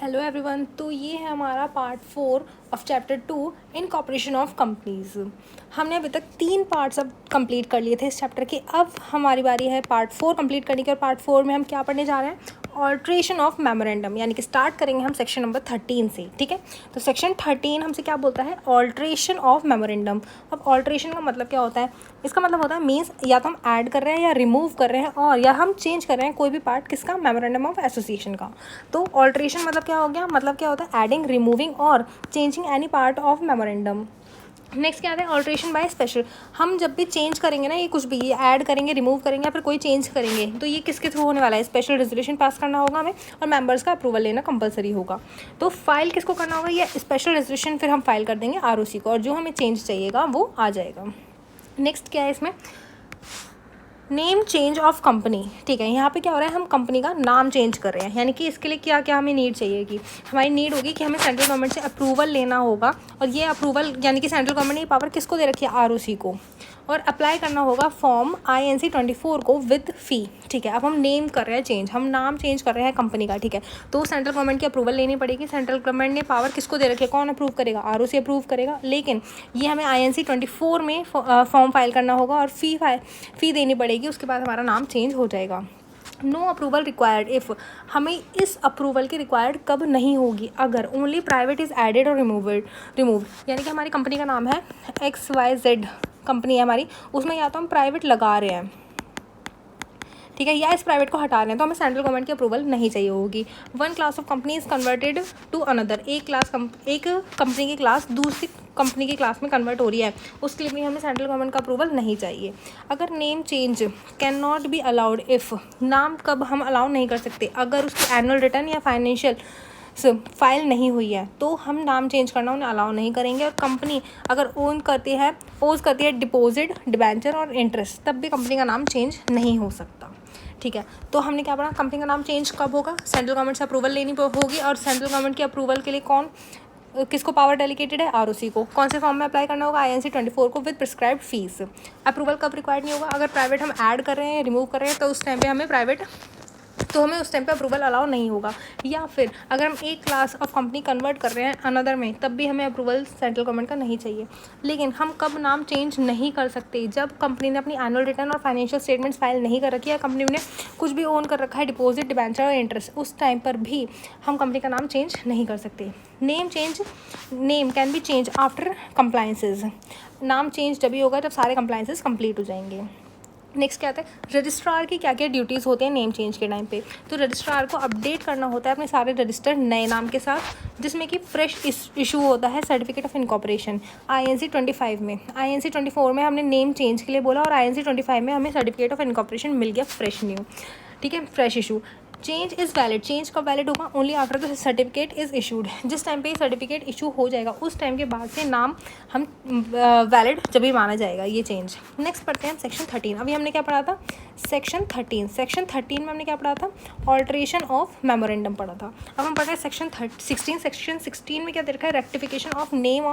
Hello everyone. तो ये है हमारा part 4 of chapter 2 incorporation of companies. हमने अभी तक 3 पार्ट्स अब कंप्लीट कर लिए थे इस चैप्टर के। अब हमारी बारी है पार्ट 4 कंप्लीट करने की। और पार्ट 4 में हम क्या पढ़ने जा रहे हैं? ऑल्ट्रेशन ऑफ मेमोरेंडम, यानी कि स्टार्ट करेंगे हम सेक्शन नंबर 13 से। ठीक है, तो सेक्शन 13 हमसे क्या बोलता है? Alteration of memorandum. अब ऑल्ट्रेशन का मतलब क्या होता है? इसका मतलब होता है मीन्स या तो हम ऐड कर रहे हैं या रिमूव कर रहे हैं, और या हम चेंज कर रहे हैं कोई भी पार्ट किसका? मेमोरेंडम ऑफ एसोसिएशन का। तो ऑल्ट्रेशन मतलब क्या हो गया? मतलब क्या होता है? एडिंग, रिमूविंग और changing any part of memorandum. Next क्या आता है? Alteration by special. हम जब भी चेंज करेंगे ना, ये कुछ भी ये ऐड करेंगे, रिमूव करेंगे या फिर कोई चेंज करेंगे, तो ये किसके थ्रू होने वाला है? स्पेशल रेजोल्यूशन पास करना होगा हमें और मेंबर्स का अप्रूवल लेना कंपलसरी होगा। तो फाइल किसको करना होगा? ये स्पेशल रेजोल्यूशन फिर हम फाइल कर देंगे आरओसी को, और जो हमें चेंज चाहिएगा वो आ जाएगा। नेक्स्ट क्या है इसमें? Name change of company. ठीक है, यहाँ पे क्या हो रहा है? हम कंपनी का नाम चेंज कर रहे हैं, यानी कि इसके लिए क्या क्या हमें नीड चाहिए कि हमारी नीड होगी कि हमें सेंट्रल गवर्नमेंट से अप्रूवल लेना होगा। और ये अप्रूवल यानी कि सेंट्रल गवर्नमेंट ने ये पावर किसको दे रखी है? आरओसी को। और अप्लाई करना होगा फॉर्म INC 24 को विद फ़ी। ठीक है, अब हम नेम कर रहे हैं चेंज, हम नाम चेंज कर रहे हैं कंपनी का। ठीक है, तो सेंट्रल गवर्नमेंट की अप्रूवल लेनी पड़ेगी। सेंट्रल गवर्नमेंट ने पावर किसको दे रखी है? कौन अप्रूव करेगा? आरओसी अप्रूव करेगा। लेकिन ये हमें INC 24 में फॉर्म फाइल करना होगा और फ़ी देनी पड़ेगी। उसके बाद हमारा नाम चेंज हो जाएगा। No approval required if. हमें इस अप्रूवल की रिक्वायर्ड कब नहीं होगी? अगर ओनली प्राइवेट इज़ एडेड और रिमूव। यानी कि हमारी कंपनी का नाम है XYZ कंपनी है हमारी, उसमें या तो हम प्राइवेट लगा रहे हैं, ठीक है, या इस प्राइवेट को हटा रहे हैं, तो हमें सेंट्रल गवर्नमेंट की अप्रूवल नहीं चाहिए होगी। One class of company is converted to another. एक कंपनी की क्लास दूसरी कंपनी की क्लास में कन्वर्ट हो रही है, उसके लिए भी हमें सेंट्रल गवर्नमेंट का अप्रूवल नहीं चाहिए। अगर name change can not be allowed if. नाम कब हम अलाउ नहीं कर सकते? अगर उसकी एनुअल रिटर्न या फाइनेंशियल फाइल नहीं हुई है, तो हम नाम चेंज करना उन्हें अलाउ नहीं करेंगे। और कंपनी अगर ओज करती है डिपॉजिट, डिबेंचर और इंटरेस्ट, तब भी कंपनी का नाम चेंज नहीं हो सकता। ठीक है, तो हमने क्या पढ़ा? कंपनी का नाम चेंज कब होगा? सेंट्रल गवर्नमेंट से अप्रूवल लेनी होगी, और सेंट्रल गवर्नमेंट की अप्रूवल के लिए किसको पावर डेलीकेटेड है? आरओसी को। कौन से फॉर्म में अप्लाई करना होगा? INC 24 को विद प्रिस्क्राइब्ड फीस। अप्रूवल कब रिक्वायर्ड नहीं होगा? अगर प्राइवेट हम ऐड कर रहे हैं, रिमूव कर रहे हैं, तो उस टाइम पे हमें उस टाइम पे अप्रूवल अलाउ नहीं होगा। या फिर अगर हम एक क्लास ऑफ कंपनी कन्वर्ट कर रहे हैं अनदर में, तब भी हमें अप्रूवल सेंट्रल गवर्नमेंट का नहीं चाहिए। लेकिन हम कब नाम चेंज नहीं कर सकते? जब कंपनी ने अपनी एनुअल रिटर्न और फाइनेंशियल स्टेटमेंट्स फाइल नहीं कर रखी है, कंपनी ने कुछ भी ओन कर रखा है, डिपॉजिट, डिबेंचर और इंटरेस्ट, उस टाइम पर भी हम कंपनी का नाम चेंज नहीं कर सकते। Name can be change after compliances. नाम चेंज जब भी होगा जब सारे कंप्लाइंसेज कंप्लीट हो जाएंगे। नेक्स्ट क्या आता है? रजिस्ट्रार की क्या क्या ड्यूटीज़ होती हैं नेम चेंज के टाइम पे? तो रजिस्ट्रार को अपडेट करना होता है अपने सारे रजिस्टर नए नाम के साथ, जिसमें कि फ्रेश इशू होता है सर्टिफिकेट ऑफ इनकॉर्पोरेशन INC 25 में। INC 24 में हमने नेम चेंज के लिए बोला, और INC 25 में हमें सर्टिफिकेट ऑफ इनकॉर्पोरेशन मिल गया फ्रेश न्यू। ठीक है, fresh issue. Change is valid. Change कब वैलिड होगा? Only after the certificate is issued. जिस टाइम पे सर्टिफिकेट इशू हो जाएगा, उस टाइम के बाद से नाम हम वैलिड जब भी माना जाएगा ये चेंज। नेक्स्ट पढ़ते हैं हम सेक्शन 13। अभी हमने क्या पढ़ा था? सेक्शन 13 में हमने क्या पढ़ा था? ऑल्ट्रेशन ऑफ मेमोरेंडम पढ़ा था। अब हम पढ़ रहे हैं सेक्शन 16। सेक्शन 16 में क्या दे रखा है? Rectification of name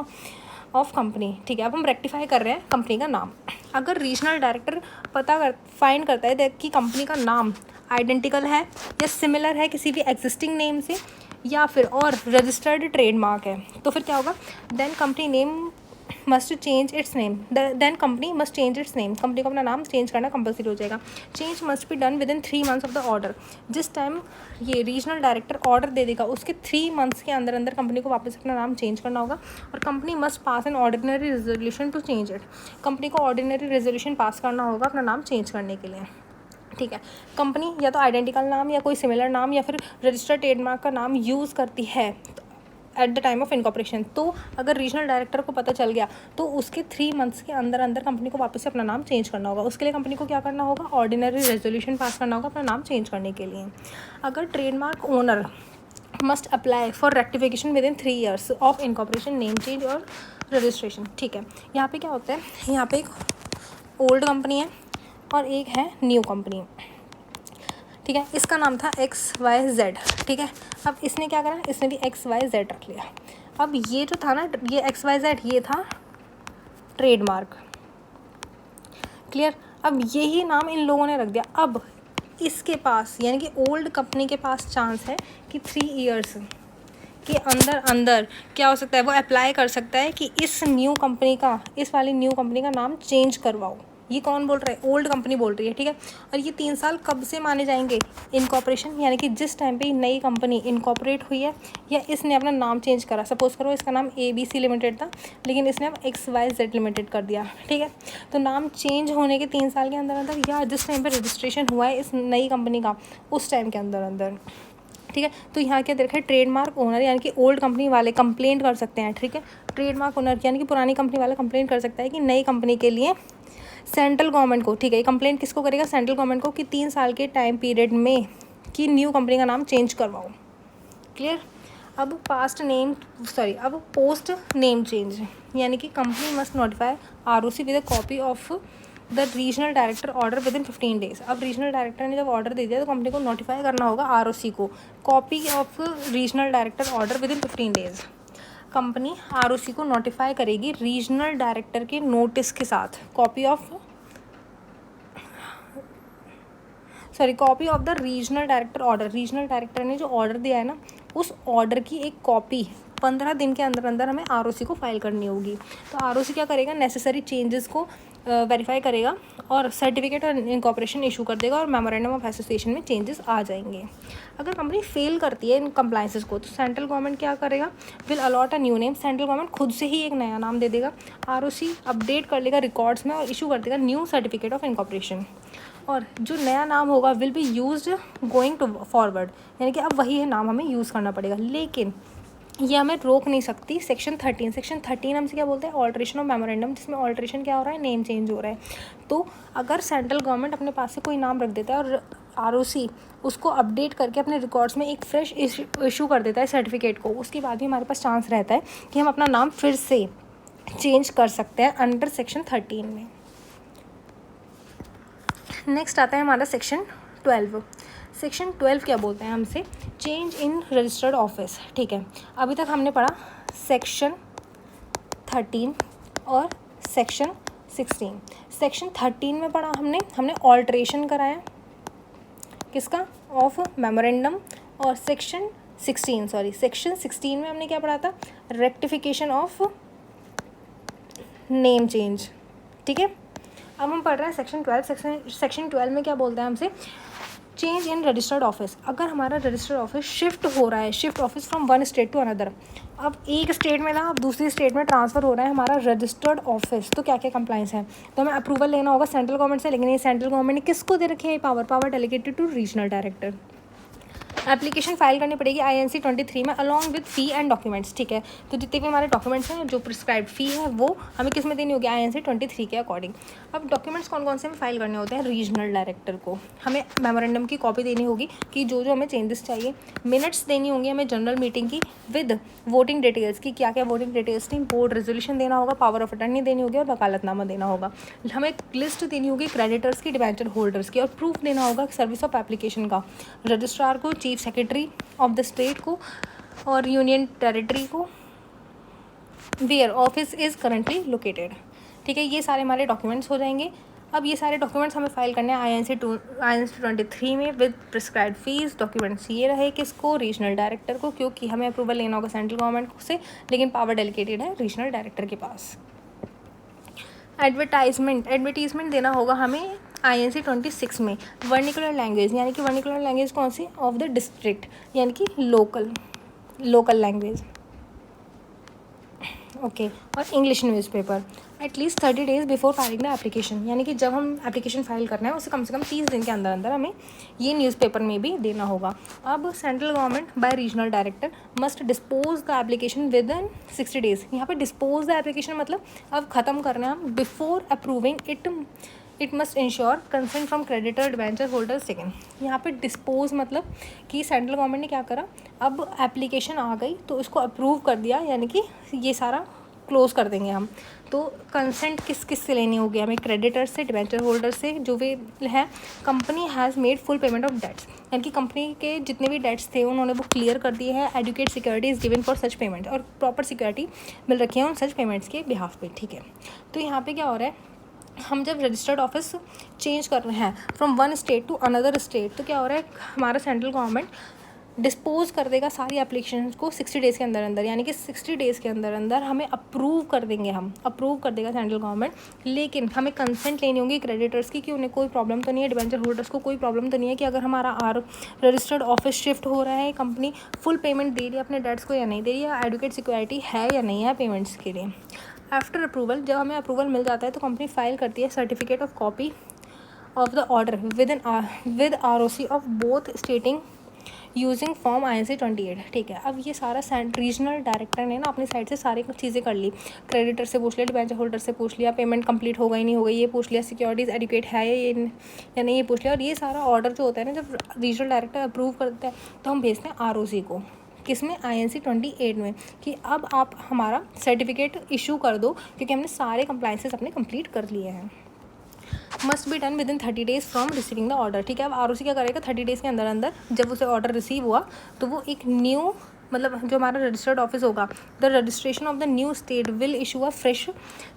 of company. ठीक है, अब हम रेक्टिफाई कर रहे हैं कंपनी का नाम। अगर रीजनल डायरेक्टर फाइंड करता है कि कंपनी का नाम आइडेंटिकल है या सिमिलर है किसी भी एग्जिस्टिंग नेम से, या फिर और रजिस्टर्ड ट्रेडमार्क है, तो फिर क्या होगा? Then company must change its name. Company को अपना नाम चेंज करना कंपलसरी हो जाएगा। Change must be done within 3 months of the order. जिस टाइम ये रीजनल डायरेक्टर ऑर्डर दे देगा, उसके 3 मंथ्स के अंदर अंदर कंपनी को वापस अपना नाम चेंज करना होगा। और company must pass an ordinary resolution to change it. Company को ऑर्डिनरी रेजोल्यूशन पास करना होगा अपना नाम चेंज करने के लिए। ठीक है, कंपनी या तो आइडेंटिकल नाम या कोई सिमिलर नाम या फिर रजिस्टर्ड ट्रेडमार्क का नाम यूज़ करती है at the time of incorporation, तो अगर रीजनल डायरेक्टर को पता चल गया, तो उसके 3 मंथ्स के अंदर अंदर कंपनी को वापस से अपना नाम चेंज करना होगा। उसके लिए कंपनी को क्या करना होगा? ऑर्डिनरी रेजोल्यूशन पास करना होगा अपना नाम चेंज करने के लिए। अगर trademark owner must apply for rectification with in 3 years of incorporation, name change और रजिस्ट्रेशन। ठीक है, यहाँ पे क्या होता है? यहाँ पे एक ओल्ड कंपनी है और एक है न्यू कंपनी। ठीक है, इसका नाम था XYZ। ठीक है, अब इसने क्या करा? इसने भी XYZ रख लिया। अब ये जो था ना, ये XYZ, ये था ट्रेडमार्क। क्लियर? अब यही नाम इन लोगों ने रख दिया। अब इसके पास यानी कि ओल्ड कंपनी के पास चांस है कि 3 years के अंदर अंदर क्या हो सकता है, वो अप्लाई कर सकता है कि इस न्यू कंपनी का, इस वाली न्यू कंपनी का नाम चेंज करवाओ। ये कौन बोल रहा है, ओल्ड कंपनी बोल रही है, ठीक है। और ये 3 साल कब से माने जाएंगे, इनकॉर्पोरेशन, यानी कि जिस टाइम पे नई कंपनी इनकॉर्पोरेट हुई है या इसने अपना नाम चेंज करा। सपोज करो इसका नाम ABC लिमिटेड था, लेकिन इसने अब XYZ लिमिटेड कर दिया, ठीक है। तो नाम चेंज होने के 3 साल के अंदर अंदर, या जिस टाइम पे रजिस्ट्रेशन हुआ है इस नई कंपनी का उस टाइम के अंदर अंदर, ठीक है। तो यहाँ क्या देखा है, ट्रेडमार्क ओनर यानी कि ओल्ड कंपनी वाले कंप्लेंट कर सकते हैं, ठीक है। ट्रेडमार्क ओनर यानी कि पुरानी कंपनी वाला कंप्लेंट कर सकता है कि नई कंपनी के लिए सेंट्रल गवर्नमेंट को, ठीक है। ये कंप्लेंट किसको करेगा, सेंट्रल गवर्नमेंट को, कि 3 साल के टाइम पीरियड में कि न्यू कंपनी का नाम चेंज करवाओ। क्लियर। अब अब पोस्ट नेम चेंज, यानी कि company must notify ROC with a copy of the regional director order with in 15 days. अब रीजनल डायरेक्टर ने जब ऑर्डर दे दिया तो कंपनी को नोटिफाई करना होगा ROC को, copy of regional director order with in 15 days. Company ROC को नोटिफाई करेगी रीजनल डायरेक्टर के नोटिस के साथ, copy of the regional director order. Regional director ने जो ऑर्डर दिया है ना, उस ऑर्डर की एक कॉपी 15 दिन के अंदर अंदर हमें ROC को फाइल करनी होगी। तो ROC क्या करेगा, नेसेसरी चेंजेस को वेरीफाई करेगा और सर्टिफिकेट और इनकॉर्पोरेशन इशू कर देगा और मेमोरेंडम ऑफ एसोसिएशन में चेंजेस आ जाएंगे। अगर कंपनी फेल करती है इन कंप्लाइंसेस को तो सेंट्रल गवर्नमेंट क्या करेगा, will allot a new name. Central government खुद से ही एक नया नाम दे देगा, ROC अपडेट कर लेगा रिकॉर्ड्स में और इशू कर देगा न्यू सर्टिफिकेट ऑफ इनकॉर्पोरेशन। और जो नया नाम होगा will be used going to forward, यानी कि अब वही नाम हमें यूज़ करना पड़ेगा, लेकिन ये हमें रोक नहीं सकती। सेक्शन 13 हमसे क्या बोलते हैं, ऑल्ट्रेशन ऑफ मेमोरेंडम, जिसमें ऑल्ट्रेशन क्या हो रहा है, नेम चेंज हो रहा है। तो अगर सेंट्रल गवर्नमेंट अपने पास से कोई नाम रख देता है और ROC उसको अपडेट करके अपने रिकॉर्ड्स में एक फ्रेश इशू कर देता है सर्टिफिकेट को, उसके बाद भी हमारे पास चांस रहता है कि हम अपना नाम फिर से चेंज कर सकते हैं अंडर सेक्शन 13 में। नेक्स्ट आता है हमारा सेक्शन 12। सेक्शन 12 क्या बोलते हैं हमसे, चेंज इन रजिस्टर्ड ऑफिस, ठीक है। अभी तक हमने पढ़ा सेक्शन 13 और सेक्शन 16। सेक्शन 13 में पढ़ा हमने ऑल्ट्रेशन कराया किसका, ऑफ मेमोरेंडम। और सेक्शन 16 में हमने क्या पढ़ा था, रेक्टिफिकेशन ऑफ नेम चेंज, ठीक है। अब हम पढ़ रहे हैं सेक्शन 12। सेक्शन 12 में क्या बोलते हैं हमसे, चेंज इन रजिस्टर्ड ऑफिस। अगर हमारा रजिस्टर्ड ऑफिस शिफ्ट हो रहा है, shift office from one state to another, अब एक स्टेट में ना अब दूसरी स्टेट में ट्रांसफ़र हो रहा है हमारा रजिस्टर्ड ऑफिस, तो क्या क्या कंप्लाइंस है, तो हमें अप्रूवल लेना होगा सेंट्रल गवर्नमेंट से। लेकिन ये सेंट्रल गवर्नमेंट ने किसको दे रखी है power delegated to regional director. Application file करनी पड़ेगी INC 23 में along with fee and documents, ठीक है। तो जितने भी हमारे डॉक्यूमेंट्स हैं, जो प्रिस्क्राइब्ड फ़ी है वो हमें किस में देनी होगी, INC 23 के अकॉर्डिंग। अब डॉक्यूमेंट्स कौन कौन से हमें फाइल करने होते हैं, रीजनल डायरेक्टर को हमें मेमोरेंडम की कॉपी देनी होगी कि जो जो हमें चेंजेस चाहिए, मिनट्स देनी होंगी हमें जनरल मीटिंग की विद वोटिंग डिटेल्स की, क्या क्या वोटिंग डिटेल्स थी, बोर्ड रेजोल्यूशन देना होगा, पावर ऑफ अटर्नी देनी होगी और वकालतनामा देना होगा। हमें लिस्ट देनी होगी क्रेडिटर्स की, डिबेंचर होल्डर्स की, और प्रूफ देना होगा सर्विस ऑफ एप्लीकेशन का रजिस्ट्रार को, chief secretary of the state को और यूनियन टेरिटरी को, where office is currently located, ठीक है। ये सारे हमारे डॉक्यूमेंट्स हो जाएंगे। अब ये सारे डॉक्यूमेंट्स हमें फाइल करने हैं INC 23 में विद प्रिस्क्राइब्ड फीस। डॉक्यूमेंट्स ये रहे किसको, रीजनल डायरेक्टर को, क्योंकि हमें अप्रूवल लेना होगा सेंट्रल गवर्नमेंट से, लेकिन पावर डेलीगेटेड है रीजनल डायरेक्टर के पास। एडवर्टीजमेंट देना होगा हमें INC 26 में वर्निकुलर लैंग्वेज, यानी कि वर्निकुलर लैंग्वेज कौन सी, ऑफ द डिस्ट्रिक्ट, यानी कि लोकल लैंग्वेज, ओके। और English newspaper at least 30 days before filing the application, यानी कि जब हम एप्लीकेशन फाइल करना है उससे कम से कम 30 दिन के अंदर अंदर हमें ये न्यूज़पेपर में भी देना होगा। अब central government by regional director must dispose the application with in 60 days. यहाँ पे डिस्पोज द एप्लीकेशन मतलब अब ख़त्म करना है हम, before approving it must ensure consent from creditor debenture holder second. यहाँ पे डिस्पोज मतलब कि सेंट्रल गवर्नमेंट ने क्या करा, अब एप्लीकेशन आ गई तो इसको अप्रूव कर दिया, यानी कि ये सारा क्लोज कर देंगे हम। तो कंसेंट किस से लेनी होगी हमें, क्रेडिटर से, डिबेंचर होल्डर से, जो भी है। Company has made full payment of debts, यानी कि कंपनी के जितने भी डेट्स थे उन्होंने वो क्लियर कर दिए हैं। Adequate security is given for such payment, और प्रॉपर सिक्योरिटी मिल रखी है उन सच पेमेंट्स के बिहाफ पे, ठीक है। तो यहाँ पे क्या हो रहा है, हम जब रजिस्टर्ड ऑफिस चेंज कर रहे हैं from one state to another state, तो क्या हो रहा है, हमारा सेंट्रल गवर्नमेंट डिस्पोज कर देगा सारी एप्लीकेशन को 60 डेज़ के अंदर अंदर, यानी कि 60 डेज़ के अंदर अंदर हमें अप्रूव कर देंगे, हम अप्रूव कर देगा सेंट्रल गवर्नमेंट। लेकिन हमें कंसेंट लेनी होगी क्रेडिटर्स की कि उन्हें कोई प्रॉब्लम तो नहीं है, डिबेंचर होल्डर्स को कोई प्रॉब्लम तो नहीं है कि अगर हमारा रजिस्टर्ड ऑफिस शिफ्ट हो रहा है, कंपनी फुल पेमेंट दे रही है अपने डेट्स को या नहीं दे रही है, एडुकेट सिक्योरिटी है या नहीं है पेमेंट्स के लिए। आफ्टर अप्रूवल, जब हमें अप्रूवल मिल जाता है तो कंपनी फाइल करती है certificate of copy of the order with ROC of both स्टेटिंग using form INC 28। ठीक है, अब ये सारा रीजनल डायरेक्टर ने ना अपनी साइड से सारी चीज़ें कर ली, क्रेडिटर से पूछ लिया, डिबेंचर होल्डर से पूछ लिया, पेमेंट कंप्लीट हो गई नहीं हो गई ये पूछ लिया, सिक्योरिटीज़ एडिक्वेट है या नहीं ये पूछ लिया। और ये सारा ऑर्डर जो होता है ना, जब रीजनल डायरेक्टर अप्रूव करता है तो हम भेजते हैं ROC को, किसमें, INC 28 में, कि अब आप हमारा सर्टिफिकेट इशू कर दो क्योंकि हमने सारे कंप्लाइंसेस अपने कंप्लीट कर लिए हैं। Must be done within 30 days from receiving the order. ठीक है, अब ROC क्या करेगा, 30 डेज़ के अंदर अंदर जब उसे ऑर्डर रिसीव हुआ तो वो एक न्यू, मतलब जो हमारा रजिस्टर्ड ऑफिस होगा, the registration of the new state will issue a fresh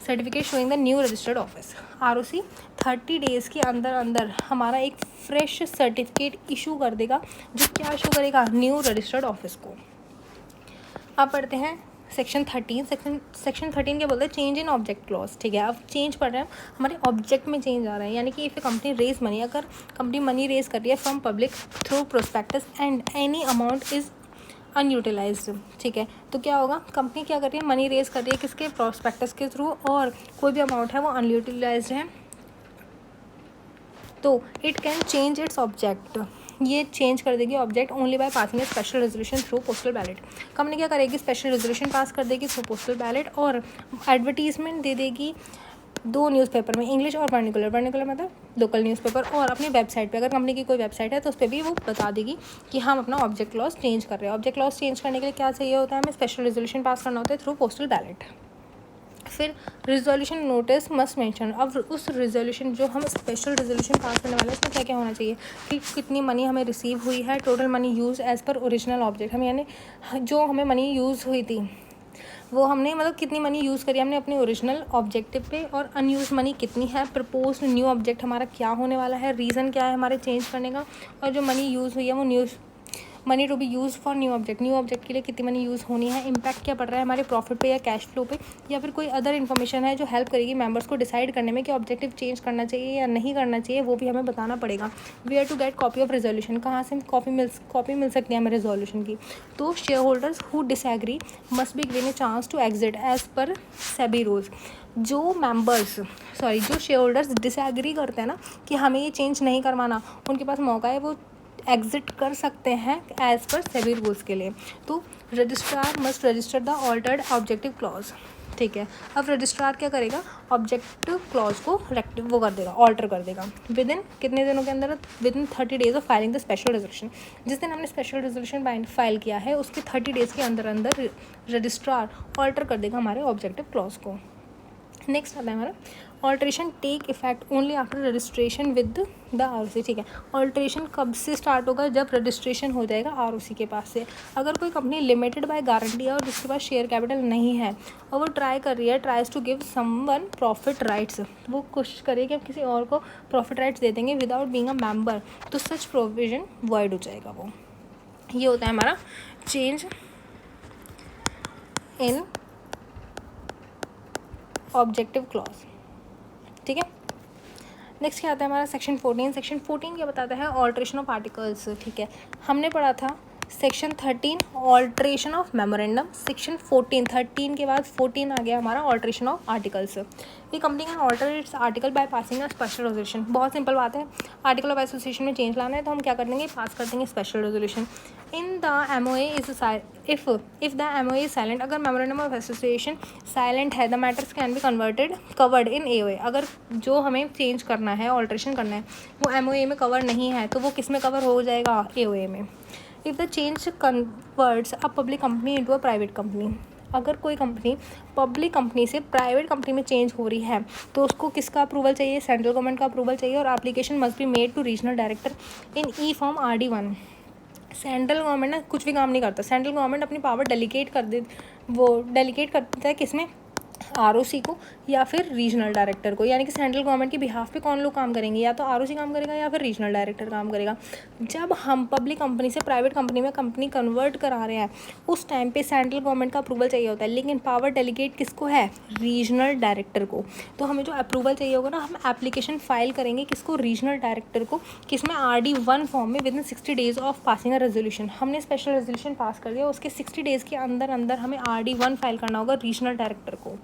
certificate showing the new registered office. ROC 30 days के अंदर अंदर हमारा एक फ्रेश सर्टिफिकेट इशू कर देगा, जो क्या इशू करेगा, न्यू रजिस्टर्ड ऑफिस को। अब पढ़ते हैं सेक्शन 13। सेक्शन 13 क्या बोलते हैं, चेंज इन ऑब्जेक्ट क्लॉज। ठीक है, अब चेंज पढ़ रहे हैं, हमारे ऑब्जेक्ट में चेंज आ रहा है, यानी कि इफ़ कंपनी रेज मनी, अगर कंपनी मनी रेज कर रही है from public through prospectus and any amount is unutilised. ठीक है, तो क्या होगा, कंपनी क्या कर रही है, मनी रेज कर रही है किसके, प्रोस्पेक्टस के थ्रू, और कोई भी अमाउंट है वो अनयूटिलाइज्ड है, तो it can change its object, ये चेंज कर देगी object only by passing a special resolution through postal ballot. Company क्या करेगी, स्पेशल रेजोल्यूशन पास कर देगी थ्रू पोस्टल बैलेट, और एडवर्टीजमेंट दे देगी 2 न्यूज़पेपर में, इंग्लिश और वर्निकुलर मतलब लोकल न्यूज़पेपर, और अपनी वेबसाइट पे, अगर कंपनी की कोई वेबसाइट है तो उस पर भी वो बता देगी कि हम अपना ऑब्जेक्ट क्लॉज चेंज कर रहे हैं। ऑब्जेक्ट क्लॉज चेंज करने के लिए क्या चाहिए होता है, हमें स्पेशल रेजोल्यूशन पास करना होता है थ्रू पोस्टल बैलेट। फिर रिजोल्यूशन नोटिस मस्ट मेंशन, अब उस रिजोल्यूशन, जो हम स्पेशल रिजोल्यूशन पास करने वाले हैं, उसमें क्या क्या होना चाहिए कि कितनी मनी हमें रिसीव हुई है, total money use as per original object, हम यानी जो हमें मनी यूज़ हुई थी वो हमने, मतलब कितनी मनी यूज़ करी हमने अपने ओरिजिनल ऑब्जेक्टिव पे, और अनयूज मनी कितनी है, प्रपोज्ड न्यू ऑब्जेक्ट हमारा क्या होने वाला है, रीज़न क्या है हमारे चेंज करने का, और जो मनी यूज़ हुई है वो news money to be use for new object के लिए कितनी मनी यूज़ होनी है, इम्पैक्ट क्या पड़ रहा है हमारे प्रॉफिट पे या कैश फ्लो पे, या फिर कोई अदर इन्फॉर्मेशन है जो हेल्प करेगी मेंबर्स को डिसाइड करने में कि ऑब्जेक्टिव चेंज करना चाहिए या नहीं करना चाहिए, वो भी हमें बताना पड़ेगा। Where to get copy of resolution, कहाँ से कॉपी मिल सकती है हमें रेजोल्यूशन की, तो share holders who disagree must be given a chance to exit as per SEBI rules. जो शेयर होल्डर्स डिसएग्री करते हैं ना कि हमें ये चेंज नहीं करवाना, उनके पास मौका है, वो एग्जिट कर सकते हैं एज पर सेबी रूल्स के लिए। तो registrar must register the altered objective clause. ठीक है, अब रजिस्ट्रार क्या करेगा, ऑब्जेक्टिव क्लॉज को वो कर देगा, ऑल्टर कर देगा विद इन कितने दिनों के अंदर, with in 30 days of filing the special resolution. जिस दिन हमने स्पेशल रेजोल्यूशन फाइल किया है उसके 30 डेज़ के अंदर अंदर रजिस्ट्रार ऑल्टर कर देगा हमारे ऑब्जेक्टिव क्लॉज को। नेक्स्ट आता है हमारा alteration take effect only after registration with the ROC। ठीक है, ऑल्ट्रेशन कब से स्टार्ट होगा, जब रजिस्ट्रेशन हो जाएगा ROC के पास से। अगर कोई कंपनी लिमिटेड बाय गारंटी है और जिसके पास शेयर कैपिटल नहीं है और वो tries to give someone profit rights, वो कोशिश करिए कि अब किसी और को प्रॉफिट राइट्स दे देंगे विदाउट बीइंग अ मेंबर, तो सच प्रोविजन वॉइड हो जाएगा वो। ये होता है हमारा चेंज इन ऑब्जेक्टिव क्लॉज। ठीक है, नेक्स्ट क्या आता है हमारा सेक्शन 14। सेक्शन 14 क्या बताता है, ऑल्ट्रेशन ऑफ आर्टिकल्स। ठीक है, हमने पढ़ा था section 13 alteration of memorandum, section 13 के बाद 14 आ गया हमारा ऑल्ट्रेशन ऑफ आर्टिकल्स। ये company can alter its article by passing a special resolution. बहुत सिंपल बात है, आर्टिकल ऑफ एसोसिएशन में चेंज लाना है तो हम क्या कर देंगे, पास कर देंगे special resolution. In the MOA is if the MOA is silent, अगर मेमोरेंडम ऑफ एसोसिएशन साइलेंट है, the matters can be covered in AOA। अगर जो हमें चेंज करना है, ऑल्ट्रेशन करना है, वो MOA में कवर नहीं है तो वो किस में कवर हो जाएगा, AOA में। If the change converts a public company into a private company, अगर कोई कंपनी पब्लिक कंपनी से प्राइवेट कंपनी में चेंज हो रही है तो उसको किसका अप्रूवल चाहिए, सेंट्रल गवर्नमेंट का अप्रूवल चाहिए, और application must be made to regional director in E-Form RD1। Central government ना कुछ भी काम नहीं करता, सेंट्रल गवर्नमेंट अपनी पावर डेलीकेट कर देता है किस में, आरओसी को या फिर रीजनल डायरेक्टर को, यानी कि सेंट्रल गवर्नमेंट के बिहाफ पे कौन लोग काम करेंगे, या तो आरओसी काम करेगा या फिर रीजनल डायरेक्टर काम करेगा। जब हम पब्लिक कंपनी से प्राइवेट कंपनी में कंपनी कन्वर्ट करा रहे हैं उस टाइम पे सेंट्रल गवर्नमेंट का अप्रूवल चाहिए होता है, लेकिन पावर डेलीगेट किसको है, रीजनल डायरेक्टर को। तो हमें जो अप्रूवल चाहिए होगा ना, हम एप्लीकेशन फाइल करेंगे किसको, रीजनल डायरेक्टर को, किसमें RD1 फॉर्म में within 60 days of passing a resolution. हमने स्पेशल रेजोल्यूशन पास कर दिया, उसके 60 डेज़ के अंदर अंदर हमें RD1 फाइल करना होगा रीजनल डायरेक्टर को।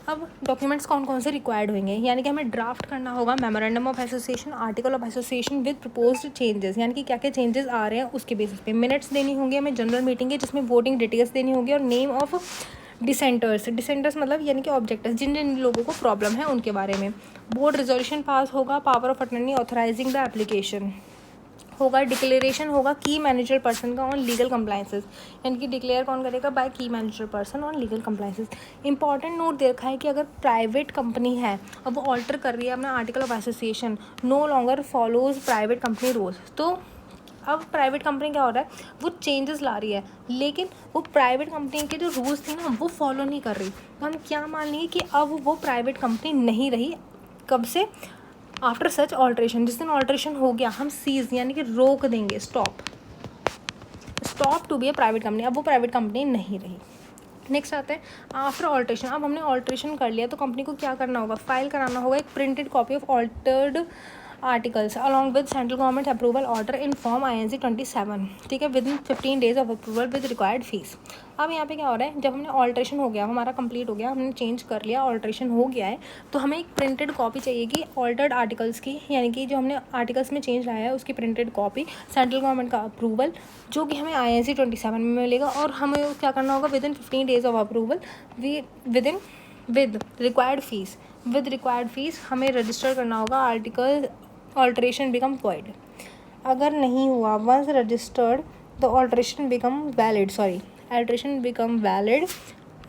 अब डॉक्यूमेंट्स कौन कौन से रिक्वायर्ड होंगे, यानी कि हमें ड्राफ्ट करना होगा memorandum of association, article of association with proposed changes, यानी कि क्या क्या चेंजेस आ रहे हैं उसके बेसिस पे। मिनट्स देनी होंगी हमें जनरल मीटिंग के, जिसमें वोटिंग डिटेल्स देनी होगी, और नेम ऑफ डिसेंटर्स, डिसेंटर्स मतलब यानी कि ऑब्जेक्टर्स, जिन जिन लोगों को प्रॉब्लम है उनके बारे में। बोर्ड रेजोल्यूशन पास होगा, power of attorney authorising the application होगा, डिक्लेरेशन होगा की मैनेजर पर्सन का ऑन लीगल कंप्लाइंसेस, यानी कि डिक्लेयर कौन करेगा, बाय की manager person on legal compliances. Important note दे रखा है कि अगर प्राइवेट कंपनी है और वो ऑल्टर कर रही है अपना article of association, no longer follows private company rules, तो अब प्राइवेट कंपनी क्या हो रहा है, वो चेंजेस ला रही है, लेकिन वो प्राइवेट कंपनी के जो रूल्स थे ना वो फॉलो नहीं कर रही। तो हम क्या मान लेंगे कि अब वो प्राइवेट कंपनी नहीं रही, कब से, आफ्टर सच ऑल्ट्रेशन, जिस दिन ऑल्ट्रेशन हो गया हम सीज यानी कि रोक देंगे, stop to be a private company, अब वो प्राइवेट कंपनी नहीं रही। नेक्स्ट आते हैं आफ्टर ऑल्ट्रेशन। अब हमने ऑल्ट्रेशन कर लिया तो कंपनी को क्या करना होगा, फाइल कराना होगा एक printed copy of altered articles along with central government approval order in form INC 27, ठीक है, with in 15 days of approval with required fees. अब यहाँ पे क्या हो रहा है, जब हमने ऑल्ट्रेशन हो गया, हमारा कंप्लीट हो गया, हमने चेंज कर लिया, ऑल्ट्रेशन हो गया है, तो हमें एक प्रिंटेड कॉपी चाहिए कि ऑल्टर्ड आर्टिकल्स की, यानी कि जो हमने आर्टिकल्स में चेंज लाया है उसकी प्रिंटेड कॉपी, सेंट्रल गवर्नमेंट का अप्रूवल जो कि हमें INC 27 में मिलेगा, और हमें क्या करना होगा, within 15 days of approval with required fees हमें रजिस्टर करना होगा आर्टिकल ऑल्ट्रेशन बिकम वॉइड। अगर नहीं हुआ, once registered the alteration become valid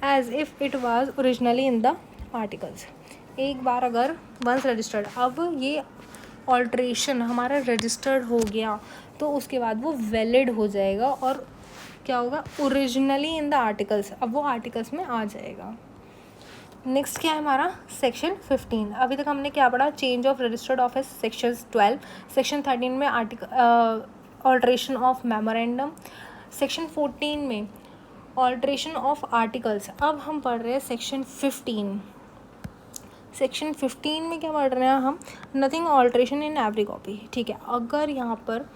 as if it was originally in the articles. एक बार अगर वंस रजिस्टर्ड, अब ये ऑल्ट्रेशन हमारा रजिस्टर्ड हो गया तो उसके बाद वो वैलिड हो जाएगा, और क्या होगा, ओरिजिनली इन द आर्टिकल्स, अब वो आर्टिकल्स में आ जाएगा। नेक्स्ट क्या है हमारा, सेक्शन 15। अभी तक हमने क्या पढ़ा, change of registered office, section 12, section 13 में ऑल्ट्रेशन ऑफ मेमोरेंडम, सेक्शन 14 में ऑल्ट्रेशन ऑफ आर्टिकल्स। अब हम पढ़ रहे हैं सेक्शन 15। सेक्शन 15 में क्या पढ़ रहे हैं हम, nothing alteration in every copy, ठीक है। अगर यहाँ पर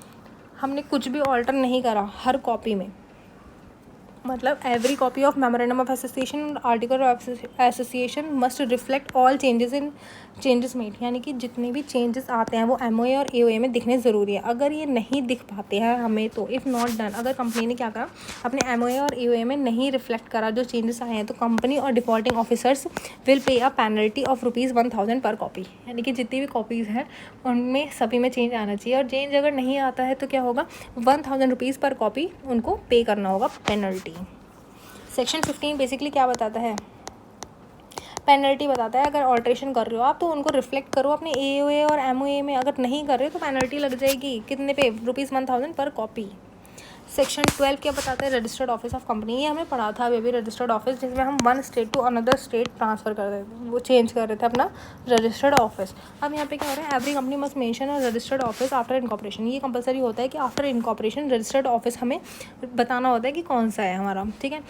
हमने कुछ भी ऑल्टर नहीं करा हर कॉपी में, मतलब every copy of memorandum of association article of association must reflect all changes made, यानी कि जितने भी चेंजेस आते हैं वो MOA और AOA में दिखने ज़रूरी है। अगर ये नहीं दिख पाते हैं हमें, तो इफ़ नॉट डन, अगर कंपनी ने क्या करा, अपने MOA और AOA में नहीं रिफ्लेक्ट करा जो चेंजेस आए हैं, तो कंपनी और defaulting officers will pay a penalty of ₹1000 पर कॉपी, यानी कि जितनी भी कॉपीज़ हैं उनमें सभी में चेंज आना चाहिए, और चेंज अगर नहीं आता है तो क्या होगा, ₹1000 पर कॉपी उनको पे करना होगा पेनल्टी। सेक्शन 15 बेसिकली क्या बताता है, पेनल्टी बताता है। अगर ऑल्ट्रेशन कर रहे हो आप तो उनको रिफ्लेक्ट करो अपने AOA और MOA में, अगर नहीं कर रहे तो पेनल्टी लग जाएगी, कितने पे, ₹1000 पर कॉपी। सेक्शन 12 क्या बताता है, रजिस्टर्ड ऑफिस ऑफ कंपनी, ये हमने पढ़ा था अभी रजिस्टर्ड ऑफिस, जिसमें हम one state to another state transfer कर रहे थे, वो चेंज कर रहे थे अपना रजिस्टर्ड ऑफिस। अब यहाँ पे क्या हो रहा है, every company must mention a registered office after incorporation, ये कंपलसरी होता है कि आफ्टर इनकॉर्पोरेशन रजिस्टर्ड ऑफिस हमें बताना होता है कि कौन सा है हमारा, ठीक है।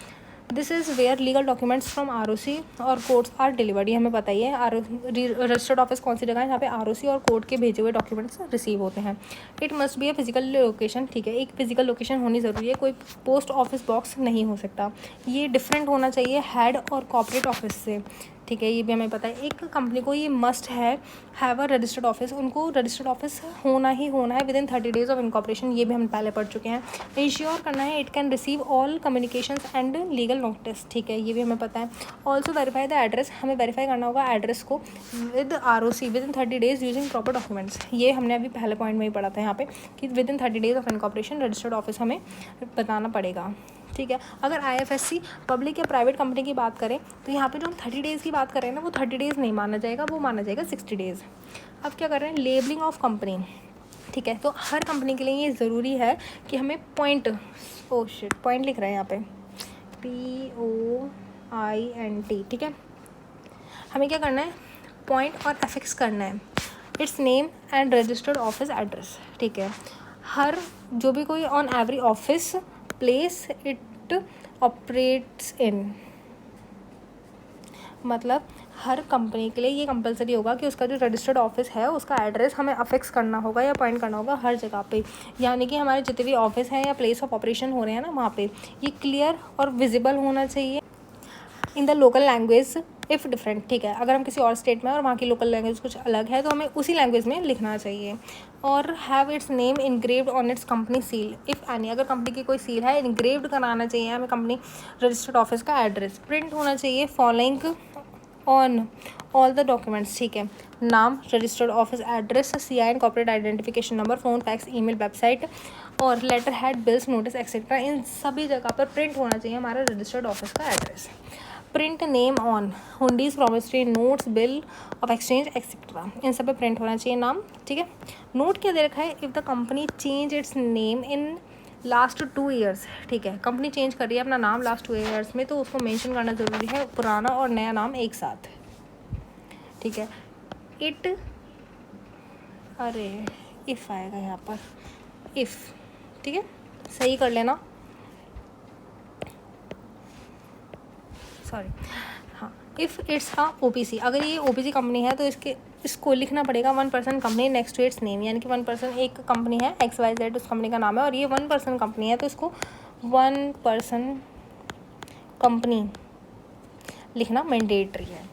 This is where legal documents from ROC और कोर्ट्स आर डिलीवर्ड, ये हमें पता ही है। रजिस्टर्ड ऑफिस कौन सी जगह है, यहाँ पे ROC और कोर्ट के भेजे हुए डॉक्यूमेंट्स रिसीव होते हैं। It must be a physical location, ठीक है, एक फिजिकल लोकेशन होनी ज़रूरी है, कोई पोस्ट ऑफिस बॉक्स नहीं हो सकता, ये डिफरेंट होना चाहिए हेड और कॉर्पोरेट ऑफिस से, ठीक है, ये भी हमें पता है। एक कंपनी को ये मस्ट है हैव अ रजिस्टर्ड ऑफिस, उनको रजिस्टर्ड ऑफिस होना ही होना है with in 30 days of incorporation, ये भी हम पहले पढ़ चुके हैं। इंश्योर करना है it can receive all communications and legal notice, ठीक है, ये भी हमें पता है। ऑल्सो वेरीफाई द एड्रेस, हमें वेरीफाई करना होगा एड्रेस को with ROC with in 30 days using proper documents, ये हमने अभी पहले पॉइंट में ही पढ़ा था यहाँ पे कि with in 30 days of incorporation registered office हमें बताना पड़ेगा, ठीक है। अगर IFSC पब्लिक या प्राइवेट कंपनी की बात करें तो यहाँ पे जो हम 30 डेज़ की बात करें ना, वो 30 डेज़ नहीं माना जाएगा, वो माना जाएगा 60 डेज़। अब क्या कर रहे हैं, लेबलिंग ऑफ कंपनी, ठीक है, तो हर कंपनी के लिए ये ज़रूरी है कि हमें पॉइंट लिख रहे हैं यहाँ पे, ठीक है। हमें क्या करना है, पॉइंट और अफिक्स करना है it's name and registered office address, ठीक है। हर जो भी कोई on every office place it operates in, मतलब हर कंपनी के लिए ये कंपलसरी होगा कि उसका जो रजिस्टर्ड ऑफिस है उसका एड्रेस हमें अफिक्स करना होगा या पॉइंट करना होगा हर जगह पे, यानी कि हमारे जितने भी ऑफिस हैं या प्लेस ऑफ ऑपरेशन हो रहे हैं ना वहाँ पे ये क्लियर और विजिबल होना चाहिए in the local language if different, ठीक है। अगर हम किसी और स्टेट में और वहाँ की लोकल लैंग्वेज कुछ अलग है तो हमें उसी लैंग्वेज में लिखना चाहिए। और have its name engraved on its company seal if any, अगर कंपनी की कोई सील है इनग्रेव्ड कराना चाहिए हमें कंपनी रजिस्टर्ड ऑफिस का एड्रेस। प्रिंट होना चाहिए following on all the documents, ठीक है। नाम, registered office address, CIN, corporate identification number, phone, fax, email, website और letter head, bills, notice etcetera, इन सभी जगह पर प्रिंट होना चाहिए हमारा रजिस्टर्ड ऑफिस का address. Print name on hundis, promissory notes, bill of exchange etcetera, इन सब पे प्रिंट होना चाहिए नाम, ठीक है। नोट क्या दे रखा है, if the company change its name in last 2 years, ठीक है। कंपनी चेंज कर रही है अपना नाम लास्ट 2 ईयर्स में तो उसको मेंशन करना ज़रूरी है, पुराना और नया नाम एक साथ, ठीक है। इफ़ आएगा यहाँ पर, इफ़, ठीक है, सही कर लेना, सॉरी, हाँ। इफ़ इट्स अ OPC, अगर ये OPC कंपनी है तो इसको लिखना पड़ेगा 1 person company next to its name, यानी कि 1 पर्सन, एक कंपनी है XYZ उस कंपनी का नाम है और ये 1 पर्सन कंपनी है तो इसको 1 पर्सन कंपनी लिखना मैंडेटरी है।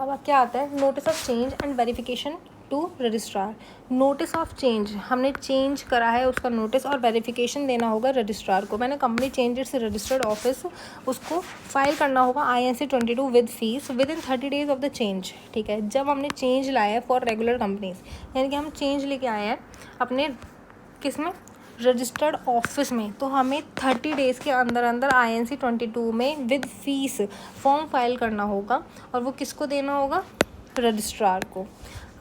अब क्या आता है, notice of change and verification to registrar. Notice of change, हमने चेंज करा है उसका नोटिस और वेरिफिकेशन देना होगा रजिस्ट्रार को। मैंने company change it's registered office, उसको फाइल करना होगा INC 22 with fees within 30 days of the change, ठीक है। जब हमने चेंज लाया है फॉर रेगुलर कंपनीज, यानी कि हम चेंज लेके आए हैं अपने किस में, रजिस्टर्ड ऑफिस में, तो हमें 30 डेज़ के अंदर अंदर INC 22 में विद फीस फॉर्म फाइल करना होगा और वो किसको देना होगा, रजिस्ट्रार को।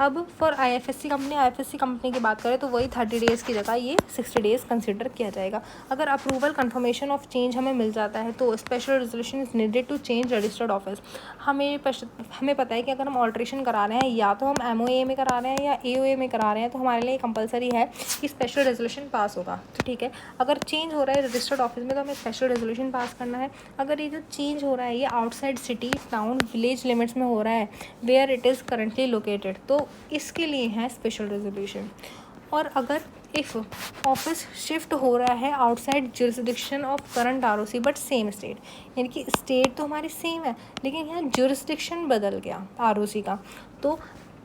अब फॉर IFSC कंपनी की बात करें तो वही 30 डेज़ की जगह ये 60 डेज़ कंसिडर किया जाएगा। अगर अप्रूवल कंफर्मेशन ऑफ चेंज हमें मिल जाता है तो special resolution is needed to change registered office. हमें पता है कि अगर हम ऑल्ट्रेशन करा रहे हैं या तो हम MOA में करा रहे हैं या AOA में करा रहे हैं तो हमारे लिए कंपलसरी है कि स्पेशल रेजोल्यूशन पास होगा, तो ठीक है। अगर चेंज हो रहा है रजिस्टर्ड ऑफिस में तो हमें स्पेशल रेजोल्यूशन पास करना है। अगर ये जो चेंज हो रहा है ये outside city, town, village limits में हो रहा है where it is currently located, तो इसके लिए है स्पेशल रेजोल्यूशन। और अगर इफ़ ऑफिस शिफ्ट हो रहा है outside jurisdiction of current ROC but same state, यानी कि स्टेट तो हमारी सेम है लेकिन यहाँ जुरिस्डिक्शन बदल गया ROC का, तो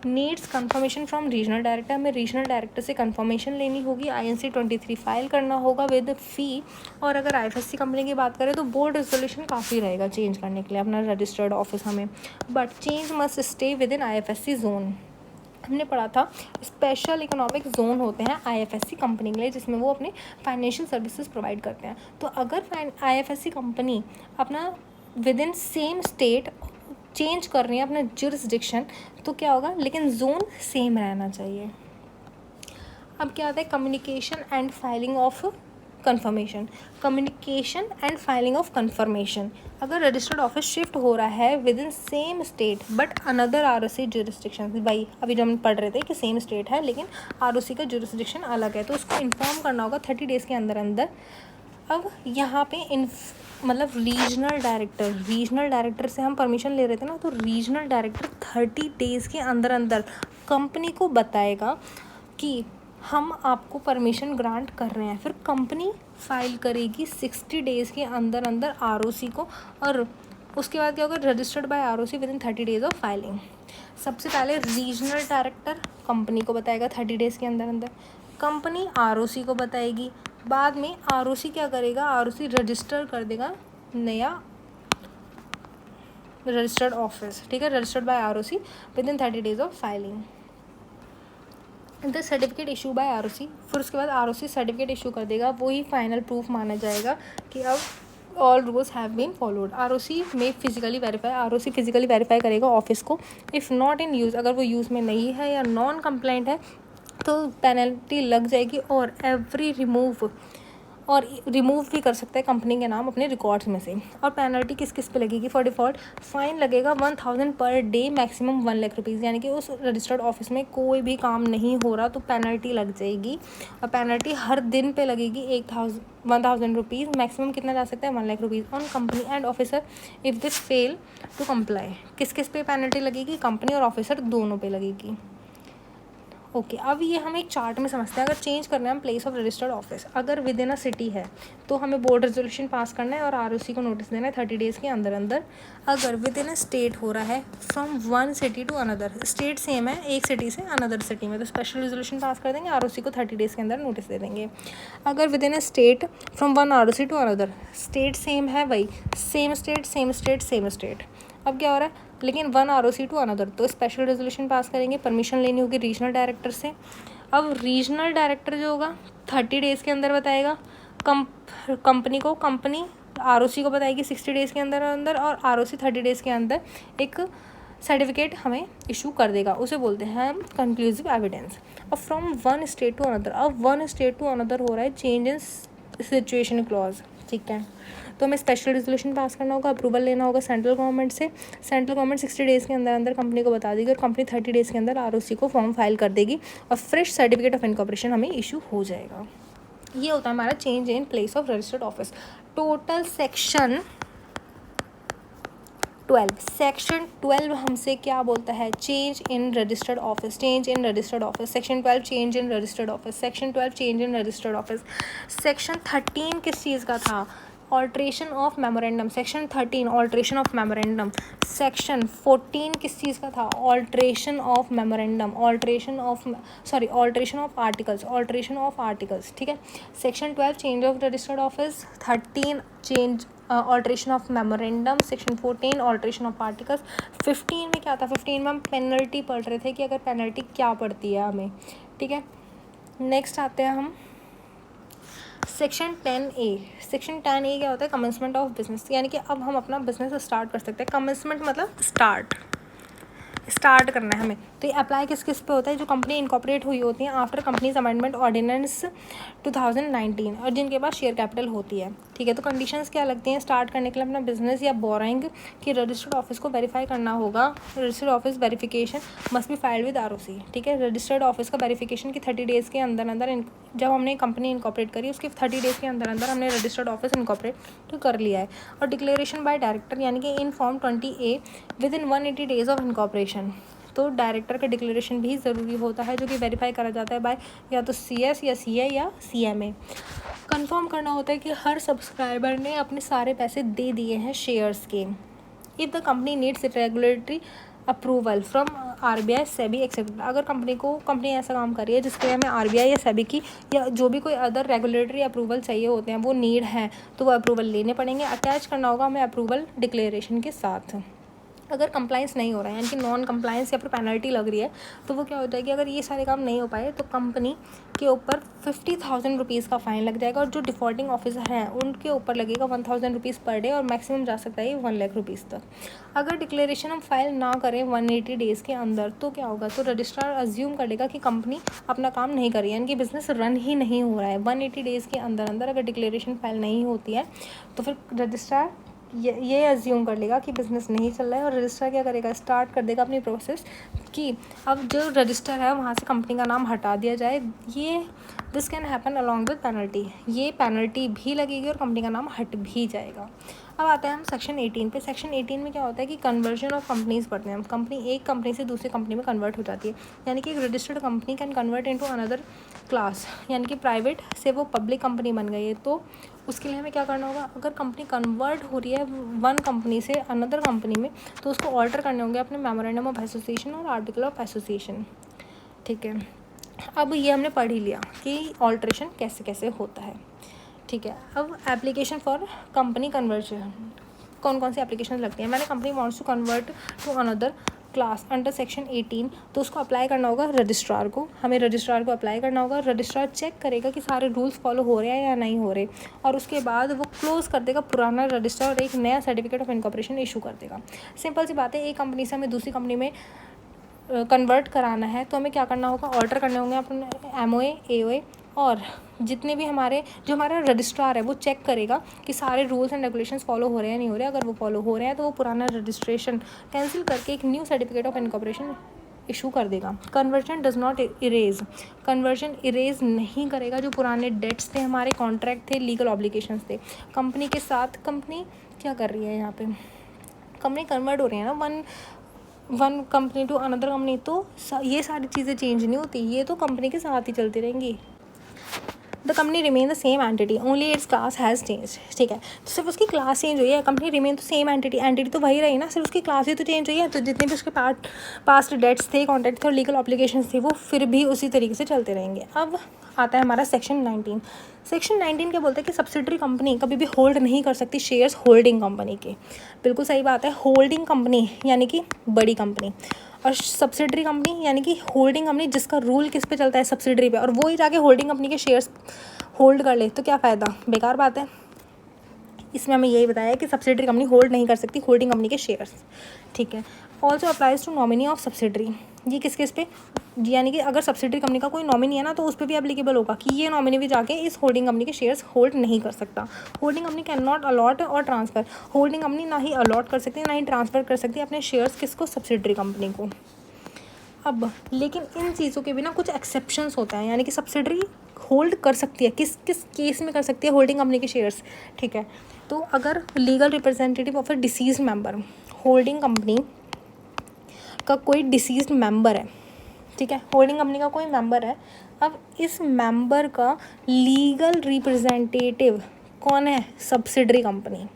needs confirmation from regional director, हमें रीजनल डायरेक्टर से कंफर्मेशन लेनी होगी, INC 23 फाइल करना होगा विद फ़ी। और अगर IFSC कंपनी की बात करें तो बोर्ड रेजोल्यूशन काफ़ी रहेगा चेंज करने के लिए अपना रजिस्टर्ड ऑफिस हमें, but change must stay with in IFSC zone. हमने पढ़ा था स्पेशल इकोनॉमिक जोन होते हैं IFSC कंपनी के लिए जिसमें वो अपने फाइनेंशियल सर्विसेज प्रोवाइड करते हैं। तो अगर IFSC कंपनी अपना with in same state change कर रही है अपना जुरिस्डिक्शन तो क्या होगा, लेकिन जोन सेम रहना चाहिए। अब क्या आता है, communication and filing of confirmation. Communication and filing of confirmation, अगर रजिस्टर्ड ऑफिस शिफ्ट हो रहा है with in same state but another ROC jurisdiction, भाई अभी जो हम पढ़ रहे थे कि सेम स्टेट है लेकिन ROC का जुरिस्डिक्शन अलग है, तो उसको इन्फॉर्म करना होगा 30 डेज़ के अंदर अंदर। अब यहाँ पे मतलब रीजनल डायरेक्टर से हम परमिशन ले रहे थे ना, तो रीजनल डायरेक्टर 30 डेज़ के अंदर अंदर कंपनी को बताएगा कि हम आपको परमिशन ग्रांट कर रहे हैं। फिर कंपनी फाइल करेगी 60 डेज़ के अंदर अंदर ROC को, और उसके बाद क्या होगा, registered bye ROC with in 30 days of filing. सबसे पहले रीजनल डायरेक्टर कंपनी को बताएगा 30 डेज़ के अंदर अंदर, कंपनी ROC को बताएगी, बाद में ROC क्या करेगा, ROC रजिस्टर कर देगा नया रजिस्टर्ड ऑफिस, ठीक है, registered bye ROC with in 30 days of filing. The certificate issue bye ROC, फिर उसके बाद ROC सर्टिफिकेट इशू कर देगा, वही फाइनल प्रूफ माना जाएगा कि अब all rules have been followed. ROC में फिजिकली वेरीफाई करेगा ऑफिस को, इफ़ नॉट इन यूज़, अगर वो यूज़ में नहीं है या नॉन कंप्लाइंट है तो पेनल्टी लग जाएगी। और एवरी रिमूव और रिमूव भी कर सकता है कंपनी के नाम अपने रिकॉर्ड्स में से। और पेनल्टी किस किस पे लगेगी? फॉर डिफ़ॉल्ट फ़ाइन लगेगा 1000 per day, maximum 1 lakh rupees. यानी कि उस रजिस्टर्ड ऑफिस में कोई भी काम नहीं हो रहा तो पेनल्टी लग जाएगी, और पेनल्टी हर दिन पे लगेगी 1000 रुपीज़। मैक्सिमम कितना जा सकता है? 1 lakh rupees on company and officer if this fail to comply. किस किस पे पेनल्टी लगेगी? कंपनी और ऑफिसर दोनों पे लगेगी। ओके अब ये हम एक चार्ट में समझते हैं। अगर चेंज करना है हम प्लेस ऑफ रजिस्टर्ड ऑफिस, अगर विद इन अ सिटी है तो हमें बोर्ड रेजोल्यूशन पास करना है और आरओसी को नोटिस देना है 30 डेज़ के अंदर अंदर। अगर विद इन अ स्टेट हो रहा है from one city to another, state same है एक सिटी से अनदर सिटी में, तो स्पेशल रेजोल्यूशन पास कर देंगे, आरओसी को 30 डेज़ के अंदर नोटिस दे देंगे। अगर within a state from one ROC to another, state same है भाई, same state same state same state, अब क्या हो रहा है लेकिन वन आरओसी टू अनदर, तो स्पेशल रेजोल्यूशन पास करेंगे, परमिशन लेनी होगी रीजनल डायरेक्टर से। अब रीजनल डायरेक्टर जो होगा 30 डेज़ के अंदर बताएगा कंपनी को, कंपनी आरओसी को बताएगी 60 डेज़ के अंदर अंदर, और आरओसी 30 डेज़ के अंदर एक सर्टिफिकेट हमें इशू कर देगा, उसे बोलते हैं हम कंक्लूसिव एविडेंस। अब from one state to another, अब वन स्टेट टू अनदर हो रहा है चेंज इन सिचुएशन क्लॉज, ठीक है, तो हमें स्पेशल रेजोल्यूशन पास करना होगा, अप्रूवल लेना होगा सेंट्रल गवर्नमेंट से। सेंट्रल गवर्नमेंट 60 डेज़ के अंदर अंदर कंपनी को बता देगी और कंपनी 30 डेज़ के अंदर आरओसी को फॉर्म फाइल कर देगी और फ्रेश सर्टिफिकेट ऑफ इनकॉर्पोरेशन हमें इशू हो जाएगा। ये होता है हमारा change in place of registered office. Total section 12 हमसे क्या बोलता है? Change in registered office, change in registered office. Section 12 change in registered office, section 12 change in registered office. Section 13 किस चीज़ का था? Alteration of memorandum, section 13 alteration of memorandum. Section 14 किस चीज़ का था? Alteration of memorandum, alteration of articles, alteration of articles, ठीक है। Section 12 change of registered office, 13 change alteration of memorandum, section 14 alteration of articles. 15 में क्या था? 15 में हम पेनल्टी पढ़ रहे थे कि अगर पेनल्टी क्या पड़ती है हमें, ठीक है। नेक्स्ट आते हैं हम सेक्शन 10A। सेक्शन 10A क्या होता है? कमेंसमेंट ऑफ बिजनेस, यानी कि अब हम अपना बिजनेस स्टार्ट कर सकते हैं। कमेंसमेंट मतलब स्टार्ट करना है हमें, तो ये अप्लाई किस किस पे होता है? जो कंपनी इनकॉर्पोरेट हुई होती हैं आफ्टर कंपनीज अमेंडमेंट ऑर्डिनेंस 2019 और जिनके पास शेयर कैपिटल होती है, ठीक है। तो कंडीशंस क्या लगती हैं स्टार्ट करने के लिए अपना बिजनेस या बोरोइंग? कि रजिस्टर्ड ऑफिस को वेरीफाई करना होगा, registered office verification must be filed with ROC, ठीक है। रजिस्टर्ड ऑफिस का वेरिफिकेशन की 30 डेज़ के अंदर अंदर जब हमने कंपनी इनकॉर्पोरेट करी उसके 30 डेज़ के अंदर अंदर हमने रजिस्टर्ड ऑफिस इनकॉर्पोरेट तो कर लिया है। और डिक्लेरेशन बाय डायरेक्टर, यानी कि in form 20A with in 180 days of incorporation, तो डायरेक्टर का डिक्लेरेशन भी ज़रूरी होता है जो कि वेरीफाई करा जाता है बाय या तो CS या CA या CMA। कंफर्म करना होता है कि हर सब्सक्राइबर ने अपने सारे पैसे दे दिए हैं शेयर्स के। If the company needs regulatory approval from RBI SEBI except, अगर कंपनी ऐसा काम कर रही है जिसके लिए हमें RBI या SEBI की या जो भी कोई अदर रेगुलेटरी अप्रूवल चाहिए होते हैं वो नीड है तो वो अप्रूवल लेने पड़ेंगे। अटैच करना होगा हमें अप्रूवल डिक्लेरेशन के साथ। अगर कंप्लाइंस नहीं हो रहा है यानी कि नॉन कंप्लाइंस या फिर पेनल्टी लग रही है तो वो क्या हो जाएगी? अगर ये सारे काम नहीं हो पाए तो कंपनी के ऊपर 50,000 रुपीज़ का फ़ाइन लग जाएगा, और जो डिफ़ॉल्टिंग ऑफिसर हैं उनके ऊपर लगेगा 1000 रुपीज़ पर डे, और मैक्सिमम जा सकता है 1 लाख रुपीज़ तक। अगर डिक्लेरेशन हम फाइल ना करें 180 डेज़ के अंदर तो क्या होगा? तो रजिस्ट्रार अज्यूम कर लेगा कि कंपनी अपना काम नहीं कर रही है, यानी कि बिज़नेस रन ही नहीं हो रहा है। 180 डेज़ के अंदर अंदर अगर डिक्लेरेशन फाइल नहीं होती है तो फिर रजिस्ट्रार ये अज्यूम कर लेगा कि बिज़नेस नहीं चल रहा है, और रजिस्ट्रार क्या करेगा? स्टार्ट कर देगा अपनी प्रोसेस कि अब जो रजिस्टर है वहाँ से कंपनी का नाम हटा दिया जाए। ये this can happen along with penalty, ये पेनल्टी भी लगेगी और कंपनी का नाम हट भी जाएगा। अब आते हैं हम सेक्शन 18 पे। सेक्शन 18 में क्या होता है कि कन्वर्जन ऑफ कंपनीज़ पढ़ते हैं हम। कंपनी एक कंपनी से दूसरी कंपनी में कन्वर्ट हो जाती है, यानी कि एक registered company can convert into another class, यानी कि प्राइवेट से वो पब्लिक कंपनी बन गई है। तो उसके लिए हमें क्या करना होगा? अगर कंपनी कन्वर्ट हो रही है वन कंपनी से अनदर कंपनी में तो उसको ऑल्टर करने होंगे अपने मेमोरेंडम ऑफ एसोसिएशन और आर्टिकल ऑफ एसोसिएशन, ठीक है। अब ये हमने पढ़ ही लिया कि ऑल्ट्रेशन कैसे कैसे होता है, ठीक है। अब एप्लीकेशन फॉर कंपनी कन्वर्जन, कौन कौन सी एप्लीकेशन लगती हैं? मैंने company wants to convert to another class under section 18, तो उसको अप्लाई करना होगा रजिस्ट्रार को, हमें रजिस्ट्रार को अप्लाई करना होगा। रजिस्ट्रार चेक करेगा कि सारे रूल्स फॉलो हो रहे हैं या नहीं हो रहे, और उसके बाद वो क्लोज़ कर देगा पुराना रजिस्टर और एक नया सर्टिफिकेट ऑफ इनकॉर्पोरेशन इशू कर देगा। सिंपल सी बात है, एक कंपनी से हमें दूसरी कंपनी में कन्वर्ट कराना है तो हमें क्या करना होगा? ऑल्टर करने होंगे अपने MOA AOA और जितने भी जो हमारा रजिस्ट्रार है वो चेक करेगा कि सारे रूल्स एंड रेगुलेशंस फॉलो हो रहे हैं नहीं हो रहे हैं। अगर वो फॉलो हो रहे हैं तो वो पुराना रजिस्ट्रेशन कैंसिल करके एक new certificate of incorporation issue कर देगा। Conversion does not erase, conversion erase नहीं करेगा जो पुराने डेट्स थे, हमारे कॉन्ट्रैक्ट थे, लीगल ऑब्लिगेशंस थे कंपनी के साथ। कंपनी क्या कर रही है यहाँ पे, कंपनी कन्वर्ट हो रही है ना one company to another company, तो ये सारी चीज़ें चेंज नहीं होती, ये तो कंपनी के साथ ही चलती रहेंगी। The company remain the same entity only it's class has change. ठीक है, तो सिर्फ उसकी क्लास चेंज हुई है, कंपनी रिमेन तो सेम एंटिटी तो वही रही ना, सिर्फ उसकी क्लास ही तो चेंज हुई है। तो जितने भी उसके पास्ट डेट्स थे, कॉन्ट्रैक्ट थे और लीगल ऑब्लिगेशंस थे वो फिर भी उसी तरीके से चलते रहेंगे। अब आता है हमारा सेक्शन 19। सेक्शन 19 क्या बोलता है कि सब्सिडरी कंपनी कभी भी होल्ड नहीं कर सकती शेयर्स होल्डिंग कंपनी के। बिल्कुल सही बात है, होल्डिंग कंपनी यानी कि बड़ी कंपनी, और सब्सिडरी कंपनी यानी कि होल्डिंग कंपनी जिसका रूल किस पे चलता है, सब्सिडरी पे, और वो ही जाके होल्डिंग कंपनी के शेयर्स होल्ड कर ले तो क्या फ़ायदा, बेकार बात है। इसमें हमें यही बताया है कि सब्सिडरी कंपनी होल्ड नहीं कर सकती होल्डिंग कंपनी के शेयर्स। ठीक है, also applies to nominee of subsidiary, ये किस पे, यानी कि अगर सब्सिडरी कंपनी का कोई नॉमिनी है ना तो उस पर भी एप्लीकेबल होगा कि ये नॉमिनी भी जाके इस होल्डिंग कंपनी के शेयर्स होल्ड नहीं कर सकता। Holding company can not allot और ट्रांसफ़र, होल्डिंग कंपनी ना ही अलॉट कर सकती है ना ही ट्रांसफ़र कर सकती है अपने शेयर्स किसको, सब्सिडरी कंपनी को। अब लेकिन इन चीज़ों के भी ना कुछ एक्सेप्शंस होता है, यानी कि सब्सिडरी होल्ड कर सकती है, किस किस केस में कर सकती है होल्डिंग कंपनी के शेयर्स। ठीक है, तो अगर legal representative of A disease member, holding company का कोई डिसीज मेंबर है, ठीक है, होल्डिंग कंपनी का कोई मेंबर है, अब इस मेंबर का लीगल रिप्रेजेंटेटिव कौन है, सब्सिडरी कंपनी।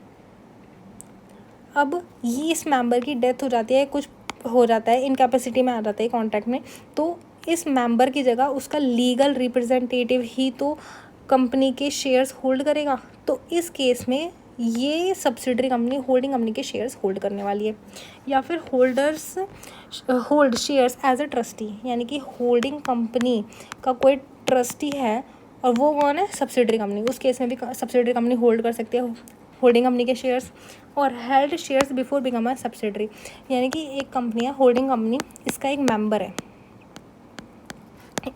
अब ये इस मेंबर की डेथ हो जाती है, कुछ हो जाता है, इनकैपेसिटी में आ जाता है कॉन्ट्रैक्ट में, तो इस मेंबर की जगह उसका लीगल रिप्रेजेंटेटिव ही तो कंपनी के शेयर्स होल्ड करेगा। तो इस केस में ये सब्सिडरी कंपनी होल्डिंग कंपनी के शेयर्स होल्ड करने वाली है। या फिर holders hold shares as a trustee, यानी कि होल्डिंग कंपनी का कोई ट्रस्टी है और वो कौन है, सब्सिडरी कंपनी, उस केस में भी सब्सिडरी कंपनी होल्ड कर सकती है होल्डिंग कंपनी के शेयर्स। और held shares before become a subsidiary, यानी कि एक कंपनी है होल्डिंग कंपनी, इसका एक मेंबर है,